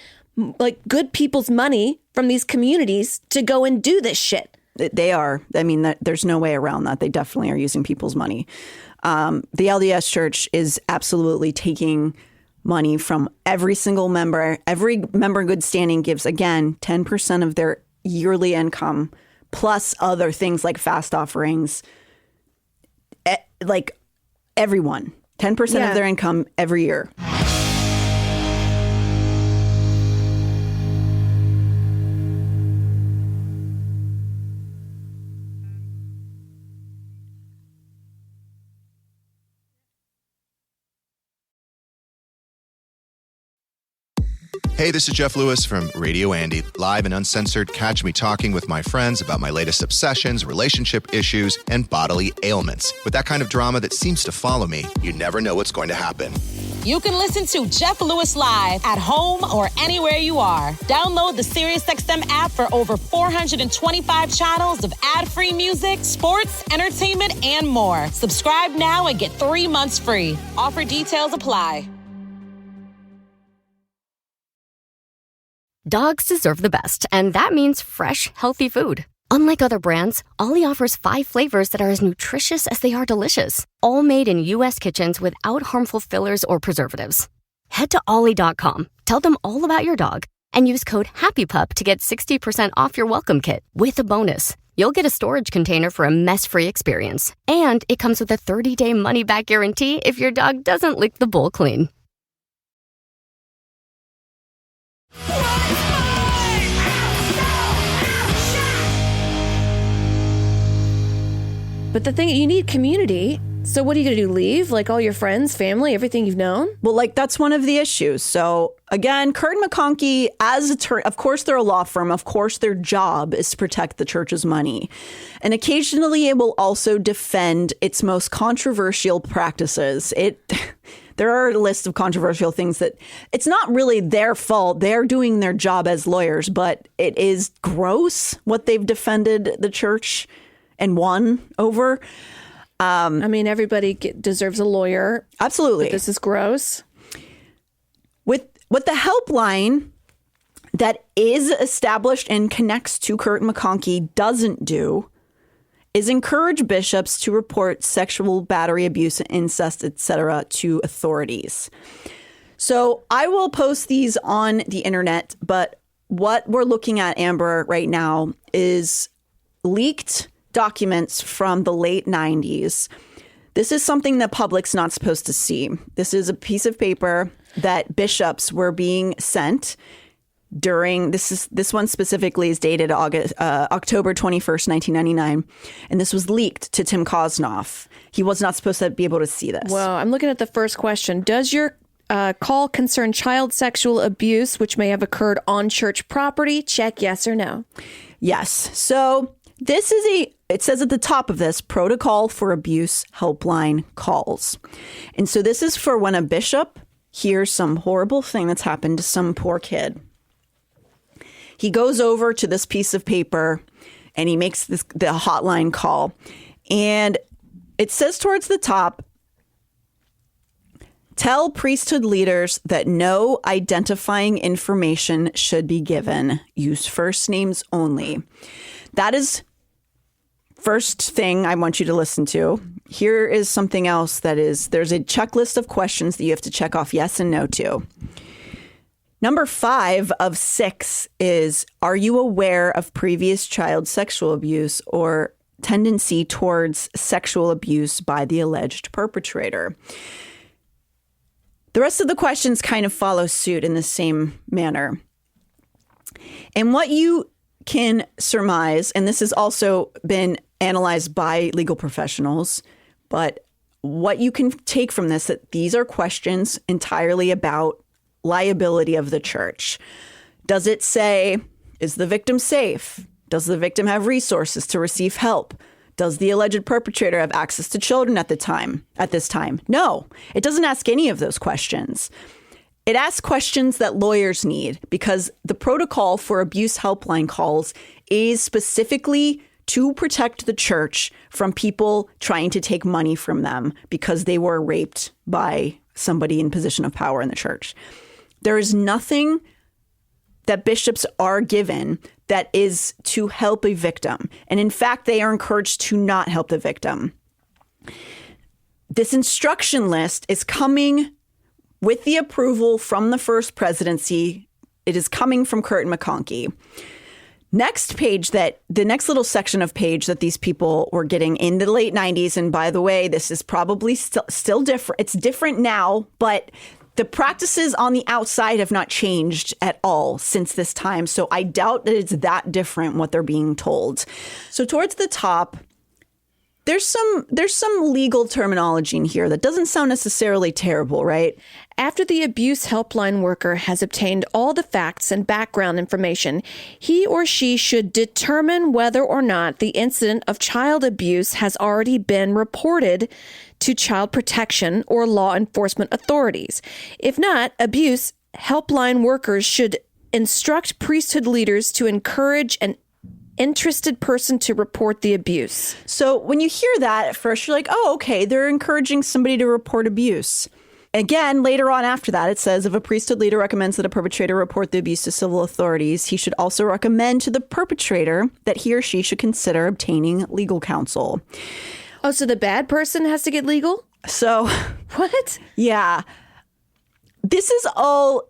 S6: good people's money from these communities to go and do this shit.
S4: They are. I mean, there's no way around that. They definitely are using people's money. The LDS Church is absolutely taking money from every single member. Every member in good standing gives, again, 10% of their yearly income, plus other things like fast offerings. Everyone, 10% of their income every year.
S11: Hey, this is Jeff Lewis from Radio Andy, live and uncensored. Catch me talking with my friends about my latest obsessions, relationship issues, and bodily ailments. With that kind of drama that seems to follow me, you never know what's going to happen.
S12: You can listen to Jeff Lewis live at home or anywhere you are. Download the SiriusXM app for over 425 channels of ad-free music, sports, entertainment, and more. Subscribe now and get 3 months free. Offer details apply.
S13: Dogs deserve the best, and that means fresh, healthy food. Unlike other brands, Ollie offers 5 flavors that are as nutritious as they are delicious, all made in U.S. kitchens without harmful fillers or preservatives. Head to Ollie.com, tell them all about your dog, and use code HAPPYPUP to get 60% off your welcome kit with a bonus. You'll get a storage container for a mess-free experience, and it comes with a 30-day money-back guarantee if your dog doesn't lick the bowl clean.
S6: But the thing, you need community. So what are you going to do? Leave? All your friends, family, everything you've known?
S4: Well, that's one of the issues. So again, Curtin McConkey, of course, they're a law firm. Of course, their job is to protect the church's money. And occasionally it will also defend its most controversial practices. There are a list of controversial things that it's not really their fault. They're doing their job as lawyers, but it is gross what they've defended the church and won over.
S6: Everybody deserves a lawyer.
S4: Absolutely.
S6: But this is gross.
S4: What the helpline that is established and connects to Curtin McConkey doesn't do is encourage bishops to report sexual battery, abuse, incest, etc. to authorities. So I will post these on the internet, but what we're looking at, Amber, right now is leaked documents from the late 90s. This is something the public's not supposed to see. This is a piece of paper that bishops were being sent during this one specifically is dated October 21st, 1999, and this was leaked to Tim Kosnoff. He was not supposed to be able to see this.
S6: Well, I'm looking at the first question. Does your call concern child sexual abuse, which may have occurred on church property? Check yes or no.
S4: Yes. So this is it says at the top of this, protocol for abuse helpline calls. And so this is for when a bishop hears some horrible thing that's happened to some poor kid. He goes over to this piece of paper and he makes the hotline call. And it says towards the top, tell priesthood leaders that no identifying information should be given. Use first names only. That is first thing I want you to listen to. Here is something else there's a checklist of questions that you have to check off yes and no to. Number 5 of 6 is, are you aware of previous child sexual abuse or tendency towards sexual abuse by the alleged perpetrator? The rest of the questions kind of follow suit in the same manner. And what you can surmise, and this has also been analyzed by legal professionals, but what you can take from this, that these are questions entirely about liability of the church. Does it say, is the victim safe? Does the victim have resources to receive help? Does the alleged perpetrator have access to children at this time? No, it doesn't ask any of those questions. It asks questions that lawyers need because the protocol for abuse helpline calls is specifically to protect the church from people trying to take money from them because they were raped by somebody in position of power in the church. There is nothing that bishops are given that is to help a victim. And in fact, they are encouraged to not help the victim. This instruction list is coming with the approval from the first presidency. It is coming from Curtin McConkie. The next little section of page that these people were getting in the late 90s, and by the way, this is probably still different. It's different now, but the practices on the outside have not changed at all since this time. So I doubt that it's that different what they're being told. So towards the top, there's some legal terminology in here that doesn't sound necessarily terrible, right?
S6: After the abuse helpline worker has obtained all the facts and background information, he or she should determine whether or not the incident of child abuse has already been reported to child protection or law enforcement authorities. If not, abuse helpline workers should instruct priesthood leaders to encourage an interested person to report the abuse.
S4: So when you hear that at first, you're like, oh, okay, they're encouraging somebody to report abuse. Again, later on after that, it says if a priesthood leader recommends that a perpetrator report the abuse to civil authorities, he should also recommend to the perpetrator that he or she should consider obtaining legal counsel.
S6: Oh, so the bad person has to get legal?
S4: So
S6: what?
S4: Yeah. This is all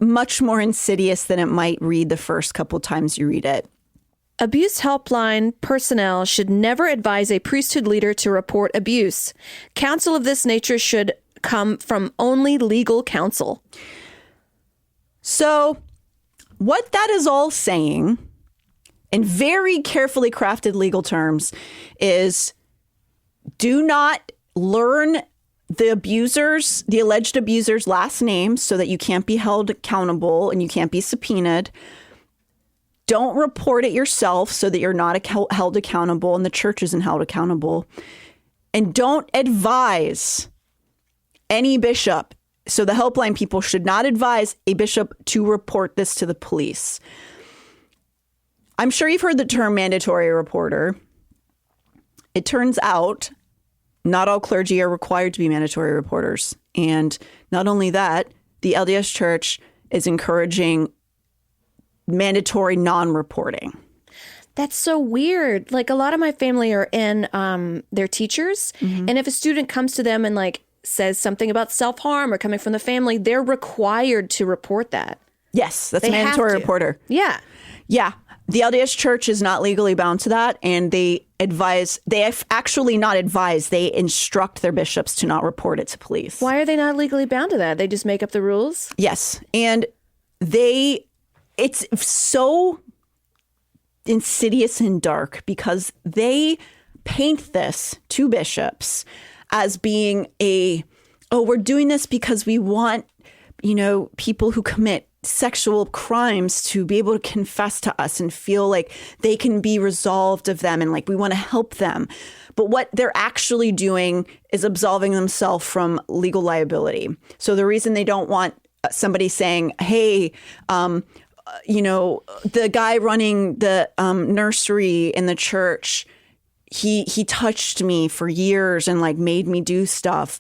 S4: much more insidious than it might read the first couple times you read it.
S6: Abuse helpline personnel should never advise a priesthood leader to report abuse. Counsel of this nature should come from only legal counsel.
S4: So what that is all saying, in very carefully crafted legal terms, is do not learn the alleged abuser's last name so that you can't be held accountable and you can't be subpoenaed. Don't report it yourself so that you're not held accountable and the church isn't held accountable. And don't advise any bishop. So the helpline people should not advise a bishop to report this to the police. I'm sure you've heard the term mandatory reporter. It turns out not all clergy are required to be mandatory reporters. And not only that, the LDS Church is encouraging mandatory non-reporting.
S6: That's so weird. Like, a lot of my family are in, they're teachers. Mm-hmm. And if a student comes to them and like says something about self-harm or coming from the family, they're required to report that.
S4: Yes, that's a mandatory reporter.
S6: Yeah.
S4: Yeah. The LDS Church is not legally bound to that. And they actually not advise, they instruct their bishops to not report it to police.
S6: Why are they not legally bound to that? They just make up the rules?
S4: Yes. And they it's so insidious and dark because they paint this to bishops as being we're doing this because we want, people who commit sexual crimes to be able to confess to us and feel like they can be resolved of them and like we want to help them. But what they're actually doing is absolving themselves from legal liability. So the reason they don't want somebody saying, hey, the guy running the nursery in the church, he touched me for years and like made me do stuff.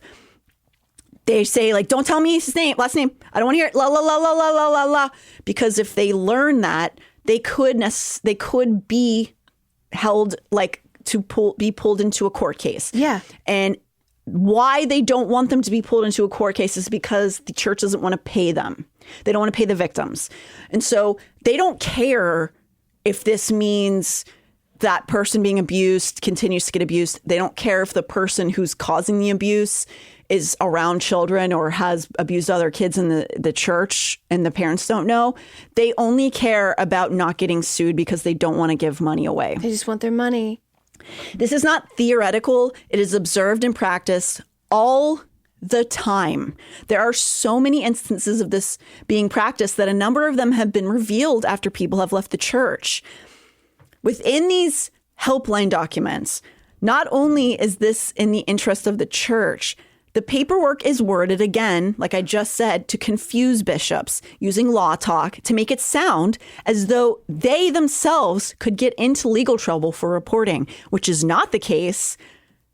S4: They say like, don't tell me his last name. I don't want to hear it. La la la la la la la la. Because if they learn that, they could be held like be pulled into a court case.
S6: Yeah.
S4: And why they don't want them to be pulled into a court case is because the church doesn't want to pay them. They don't want to pay the victims. And so they don't care if this means that person being abused continues to get abused. They don't care if the person who's causing the abuse is around children or has abused other kids in the church and the parents don't know. They only care about not getting sued because they don't want to give money away.
S6: They just want their money.
S4: This is not theoretical. It is observed in practice all the time. There are so many instances of this being practiced that a number of them have been revealed after people have left the church. Within these helpline documents, not only is this in the interest of the church, the paperwork is worded again, like I just said, to confuse bishops, using law talk to make it sound as though they themselves could get into legal trouble for reporting, which is not the case.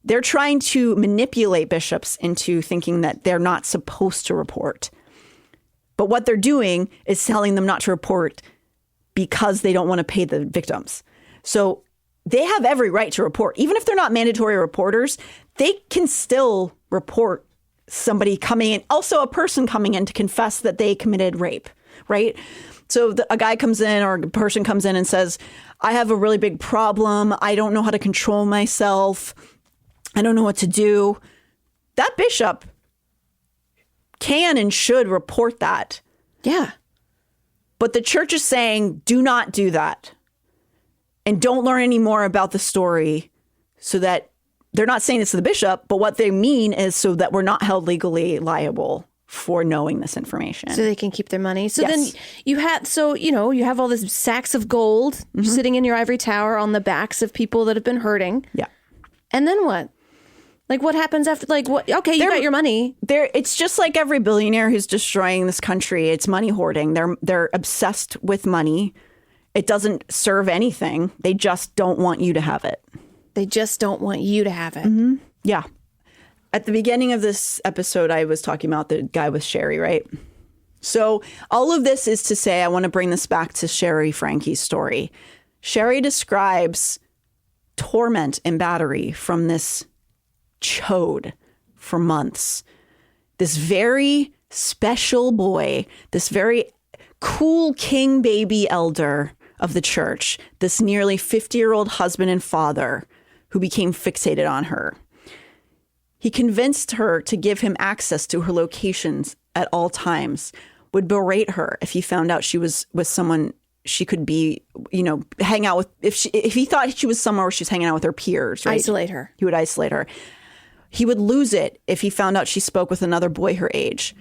S4: They're trying to manipulate bishops into thinking that they're not supposed to report. But what they're doing is telling them not to report because they don't want to pay the victims. So they have every right to report. Even if they're not mandatory reporters, they can still report somebody coming in, also a person coming in to confess that they committed rape, right? So a guy comes in or a person comes in and says, I have a really big problem. I don't know how to control myself. I don't know what to do. That bishop can and should report that.
S6: Yeah.
S4: But the church is saying, do not do that. And don't learn any more about the story, so that they're not saying this to the bishop, but what they mean is so that we're not held legally liable for knowing this information.
S6: So they can keep their money. So
S4: Yes.
S6: then you have all this sacks of gold sitting in your ivory tower on the backs of people that have been hurting.
S4: Yeah.
S6: And then what? Like, what happens after, like, what? Okay, you got your money.
S4: It's just like every billionaire who's destroying this country. It's money hoarding. They're obsessed with money. It doesn't serve anything. They just don't want you to have it.
S6: They just don't want you to have it.
S4: Mm-hmm. Yeah. At the beginning of this episode, I was talking about the guy with Sherry, right? So all of this is to say, I want to bring this back to Sherry Frankie's story. Sherry describes torment and battery from this chode for months. This very special boy, this very cool king baby elder of the church, this nearly 50-year-old husband and father who became fixated on her. He convinced her to give him access to her locations at all times, would berate her if he found out she was with someone she could be, hang out with. If he thought she was somewhere where she was hanging out with her peers, right?
S6: Isolate her.
S4: He would isolate her. He would lose it if he found out she spoke with another boy her age.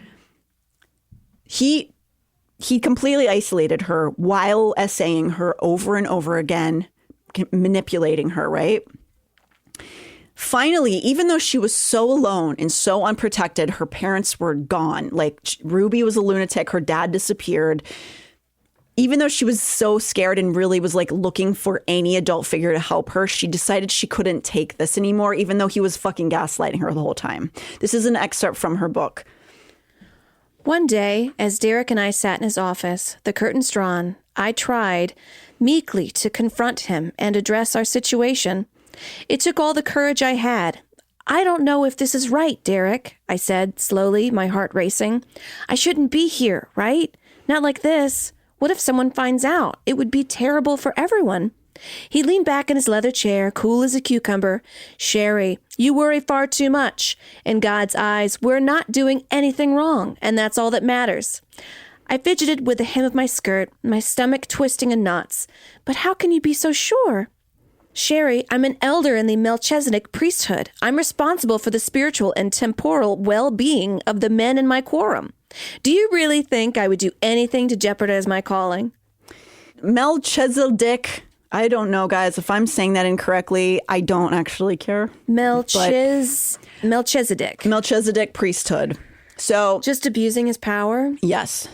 S4: He completely isolated her while essaying her over and over again, manipulating her, right? Finally, even though she was so alone and so unprotected, her parents were gone. Like, Ruby was a lunatic. Her dad disappeared. Even though she was so scared and really was like looking for any adult figure to help her, she decided she couldn't take this anymore, even though he was fucking gaslighting her the whole time. This is an excerpt from her book.
S6: One day, as Derek and I sat in his office, the curtains drawn, I tried meekly to confront him and address our situation. It took all the courage I had. I don't know if this is right, Derek, I said slowly, my heart racing. I shouldn't be here, right? Not like this. What if someone finds out? It would be terrible for everyone. He leaned back in his leather chair, cool as a cucumber. Sherry, you worry far too much. In God's eyes, we're not doing anything wrong, and that's all that matters. I fidgeted with the hem of my skirt, my stomach twisting in knots. But how can you be so sure? Sherry, I'm an elder in the Melchizedek priesthood. I'm responsible for the spiritual and temporal well-being of the men in my quorum. Do you really think I would do anything to jeopardize my calling?
S4: Melchizedek. I don't know, guys. If I'm saying that incorrectly, I don't actually care.
S6: Melchizedek.
S4: Melchizedek priesthood. So
S6: just abusing his power?
S4: Yes.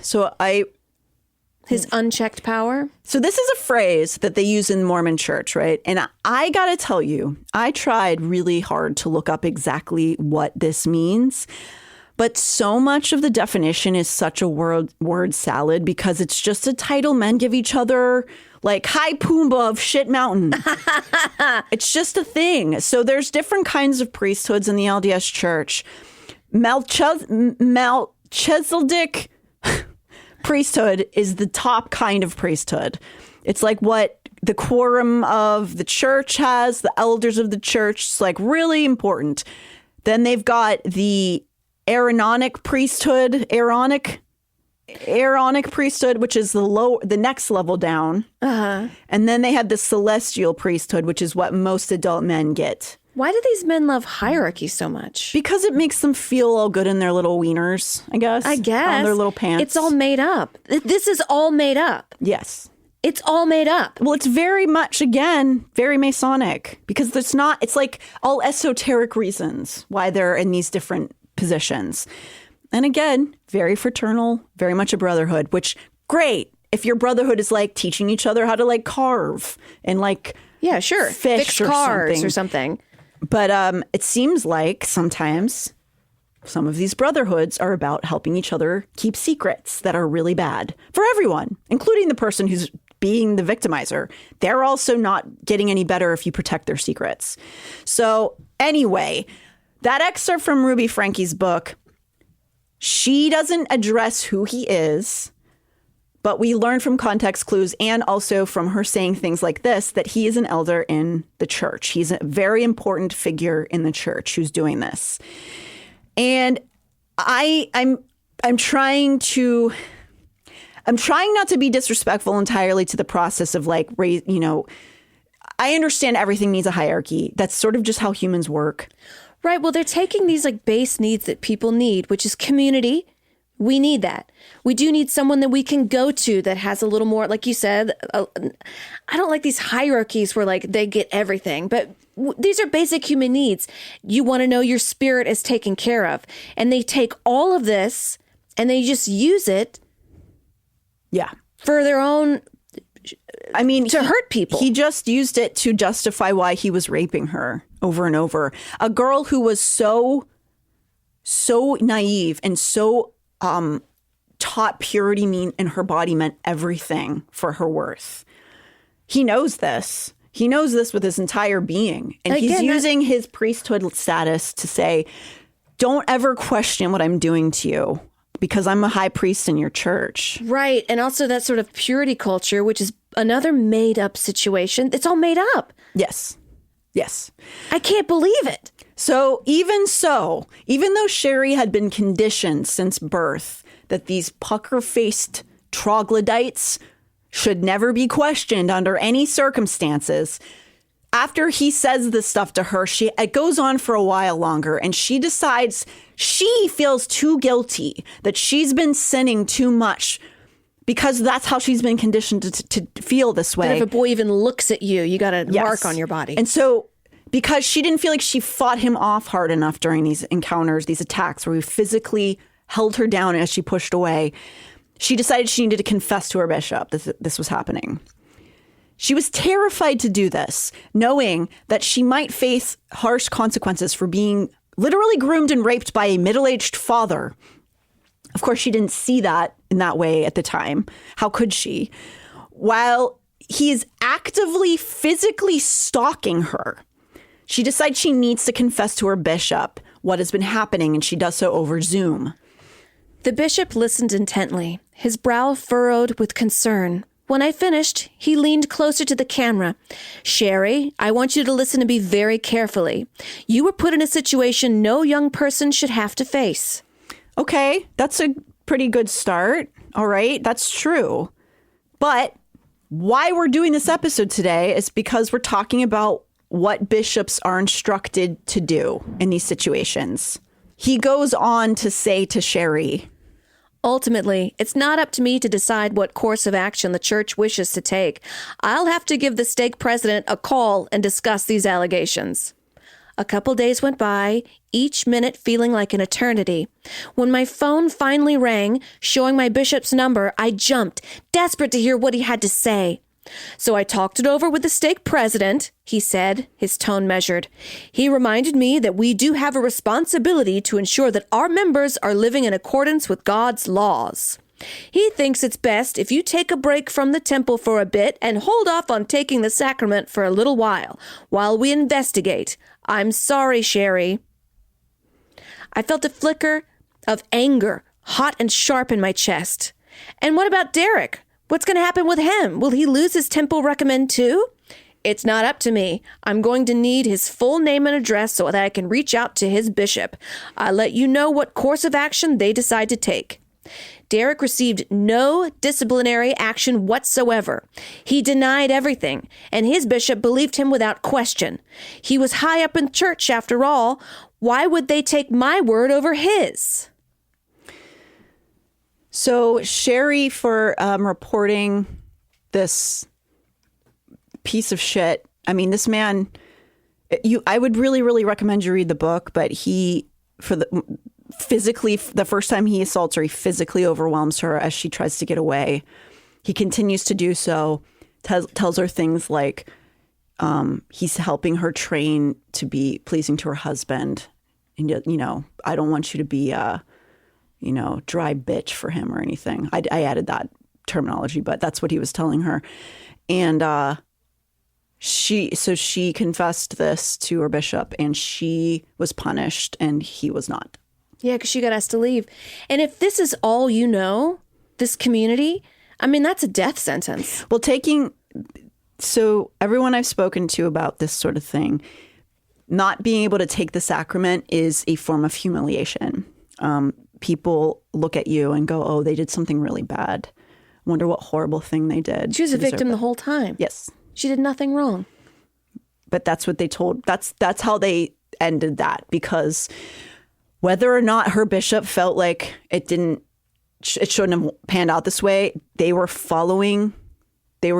S6: His unchecked power?
S4: So this is a phrase that they use in the Mormon church, right? And I got to tell you, I tried really hard to look up exactly what this means. But so much of the definition is such a word salad because it's just a title men give each other, like High Pumbaa of Shit Mountain. It's just a thing. So there's different kinds of priesthoods in the LDS church. Melchizedek priesthood is the top kind of priesthood. It's like what the quorum of the church has, the elders of the church. It's like really important. Then they've got the Aaronic priesthood, Aaronic priesthood, which is the next level down. Uh-huh. And then they have the celestial priesthood, which is what most adult men get.
S6: Why do these men love hierarchy so much?
S4: Because it makes them feel all good in their little wieners, I guess. On their little pants.
S6: It's all made up. This is all made up.
S4: Yes.
S6: It's all made up.
S4: Well, it's very much, again, very Masonic. Because it's like all esoteric reasons why they're in these different positions. And again, very fraternal, very much a brotherhood, which, great. If your brotherhood is like teaching each other how to like carve and like fish
S6: fix
S4: or
S6: cars
S4: something. But it seems like sometimes some of these brotherhoods are about helping each other keep secrets that are really bad for everyone, including the person who's being the victimizer. They're also not getting any better if you protect their secrets. So anyway, that excerpt from Ruby Frankie's book, she doesn't address who he is. But we learn from context clues and also from her saying things like this, that he is an elder in the church. He's a very important figure in the church who's doing this. And I'm trying not to be disrespectful entirely to the process of like, I understand everything needs a hierarchy. That's sort of just how humans work.
S6: Right. Well, they're taking these like base needs that people need, which is community. We need that. We do need someone that we can go to that has a little more, like you said, I don't like these hierarchies where like they get everything, but these are basic human needs. You want to know your spirit is taken care of. And they take all of this and they just use it.
S4: Yeah.
S6: For their own, to hurt people.
S4: He just used it to justify why he was raping her over and over. A girl who was so naive and so taught purity in her body meant everything for her worth. He knows this. He knows this with his entire being. And he's using his priesthood status to say, don't ever question what I'm doing to you because I'm a high priest in your church.
S6: Right. And also that sort of purity culture, which is another made up situation. It's all made up.
S4: Yes. Yes.
S6: I can't believe it.
S4: So, even though Sherry had been conditioned since birth that these pucker-faced troglodytes should never be questioned under any circumstances, after he says this stuff to her, it goes on for a while longer, and she decides she feels too guilty, that she's been sinning too much because that's how she's been conditioned to feel this way.
S6: That if a boy even looks at you, you got a mark on your body.
S4: And so, because she didn't feel like she fought him off hard enough during these encounters, these attacks where we physically held her down as she pushed away, she decided she needed to confess to her bishop that this was happening. She was terrified to do this, knowing that she might face harsh consequences for being literally groomed and raped by a middle-aged father. Of course, she didn't see that in that way at the time. How could she? While he is actively, physically stalking her, she decides she needs to confess to her bishop what has been happening, and she does so over Zoom.
S6: The bishop listened intently, his brow furrowed with concern. When I finished, he leaned closer to the camera. Sherry, I want you to listen to me very carefully. You were put in a situation no young person should have to face.
S4: Okay, that's a pretty good start. All right. That's true. But why we're doing this episode today is because we're talking about what bishops are instructed to do in these situations. He goes on to say to Sherry,
S6: ultimately, it's not up to me to decide what course of action the church wishes to take. I'll have to give the stake president a call and discuss these allegations. A couple days went by, each minute feeling like an eternity. When my phone finally rang, showing my bishop's number, I jumped, desperate to hear what he had to say. So I talked it over with the stake president, he said, his tone measured. He reminded me that we do have a responsibility to ensure that our members are living in accordance with God's laws. He thinks it's best if you take a break from the temple for a bit and hold off on taking the sacrament for a little while we investigate. I'm sorry, Sherry. I felt a flicker of anger, hot and sharp in my chest. And what about Derek? What's going to happen with him? Will he lose his temple recommend too? It's not up to me. I'm going to need his full name and address so that I can reach out to his bishop. I'll let you know what course of action they decide to take. Derek received no disciplinary action whatsoever. He denied everything, and his bishop believed him without question. He was high up in church after all. Why would they take my word over his?
S4: So Sherry, for reporting this piece of shit. I mean, this man, I would really, really recommend you read the book, but the first time he assaults her, he physically overwhelms her as she tries to get away. He continues to do so, tells her things like he's helping her train to be pleasing to her husband. And, I don't want you to be dry bitch for him or anything. I added that terminology, but that's what he was telling her. And she confessed this to her bishop, and she was punished and he was not.
S6: Yeah, because she got asked to leave. And if this is all you know, this community, I mean, that's a death sentence.
S4: Well, so everyone I've spoken to about this sort of thing, not being able to take the sacrament is a form of humiliation. People look at you and go, oh, they did something really bad. Wonder what horrible thing they did.
S6: She was a victim the whole time.
S4: Yes.
S6: She did nothing wrong.
S4: But that's what they told. That's how they ended that, because whether or not her bishop felt like it shouldn't have panned out this way, they were just following the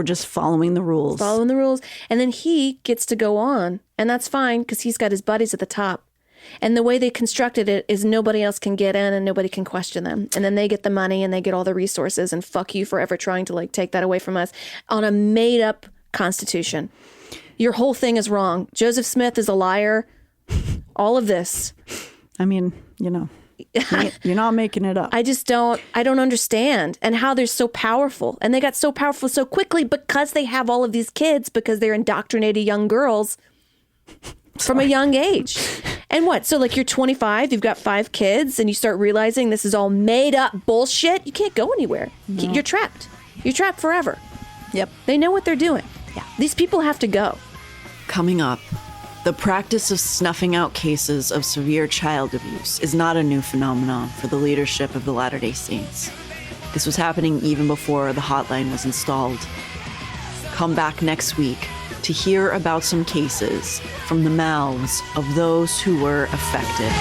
S4: rules.
S6: Following the rules. And then he gets to go on, and that's fine because he's got his buddies at the top. And the way they constructed it is nobody else can get in and nobody can question them. And then they get the money and they get all the resources, and fuck you for ever trying to take that away from us on a made up constitution. Your whole thing is wrong. Joseph Smith is a liar. All of this.
S4: I mean, you're not making it up.
S6: I don't understand, and how they're so powerful. And they got so powerful so quickly because they have all of these kids, because they're indoctrinating young girls from a young age. And what? So you're 25, you've got 5 kids, and you start realizing this is all made up bullshit. You can't go anywhere. No. You're trapped. You're trapped forever.
S4: Yep.
S6: They know what they're doing.
S4: Yeah.
S6: These people have to go.
S4: Coming up, the practice of snuffing out cases of severe child abuse is not a new phenomenon for the leadership of the Latter-day Saints. This was happening even before the hotline was installed. Come back next week to hear about some cases from the mouths of those who were affected.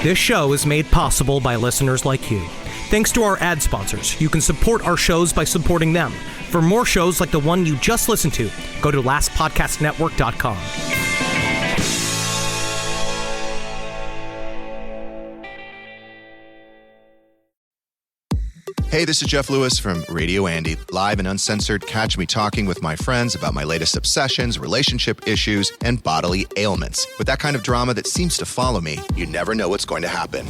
S14: This show is made possible by listeners like you. Thanks to our ad sponsors, you can support our shows by supporting them. For more shows like the one you just listened to, go to lastpodcastnetwork.com.
S11: Hey, this is Jeff Lewis from Radio Andy, live and uncensored. Catch me talking with my friends about my latest obsessions, relationship issues, and bodily ailments. With that kind of drama that seems to follow me, you never know what's going to happen.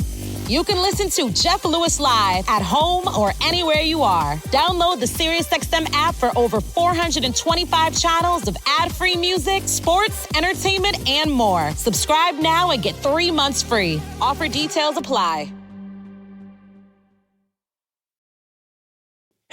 S12: You can listen to Jeff Lewis live at home or anywhere you are. Download the SiriusXM app for over 425 channels of ad-free music, sports, entertainment, and more. Subscribe now and get 3 months free. Offer details apply.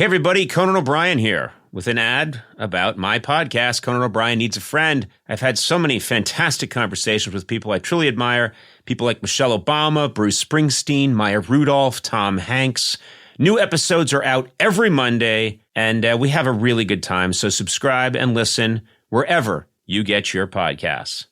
S15: Hey everybody, Conan O'Brien here with an ad about my podcast, Conan O'Brien Needs a Friend. I've had so many fantastic conversations with people I truly admire, people like Michelle Obama, Bruce Springsteen, Maya Rudolph, Tom Hanks. New episodes are out every Monday, and we have a really good time, so subscribe and listen wherever you get your podcasts.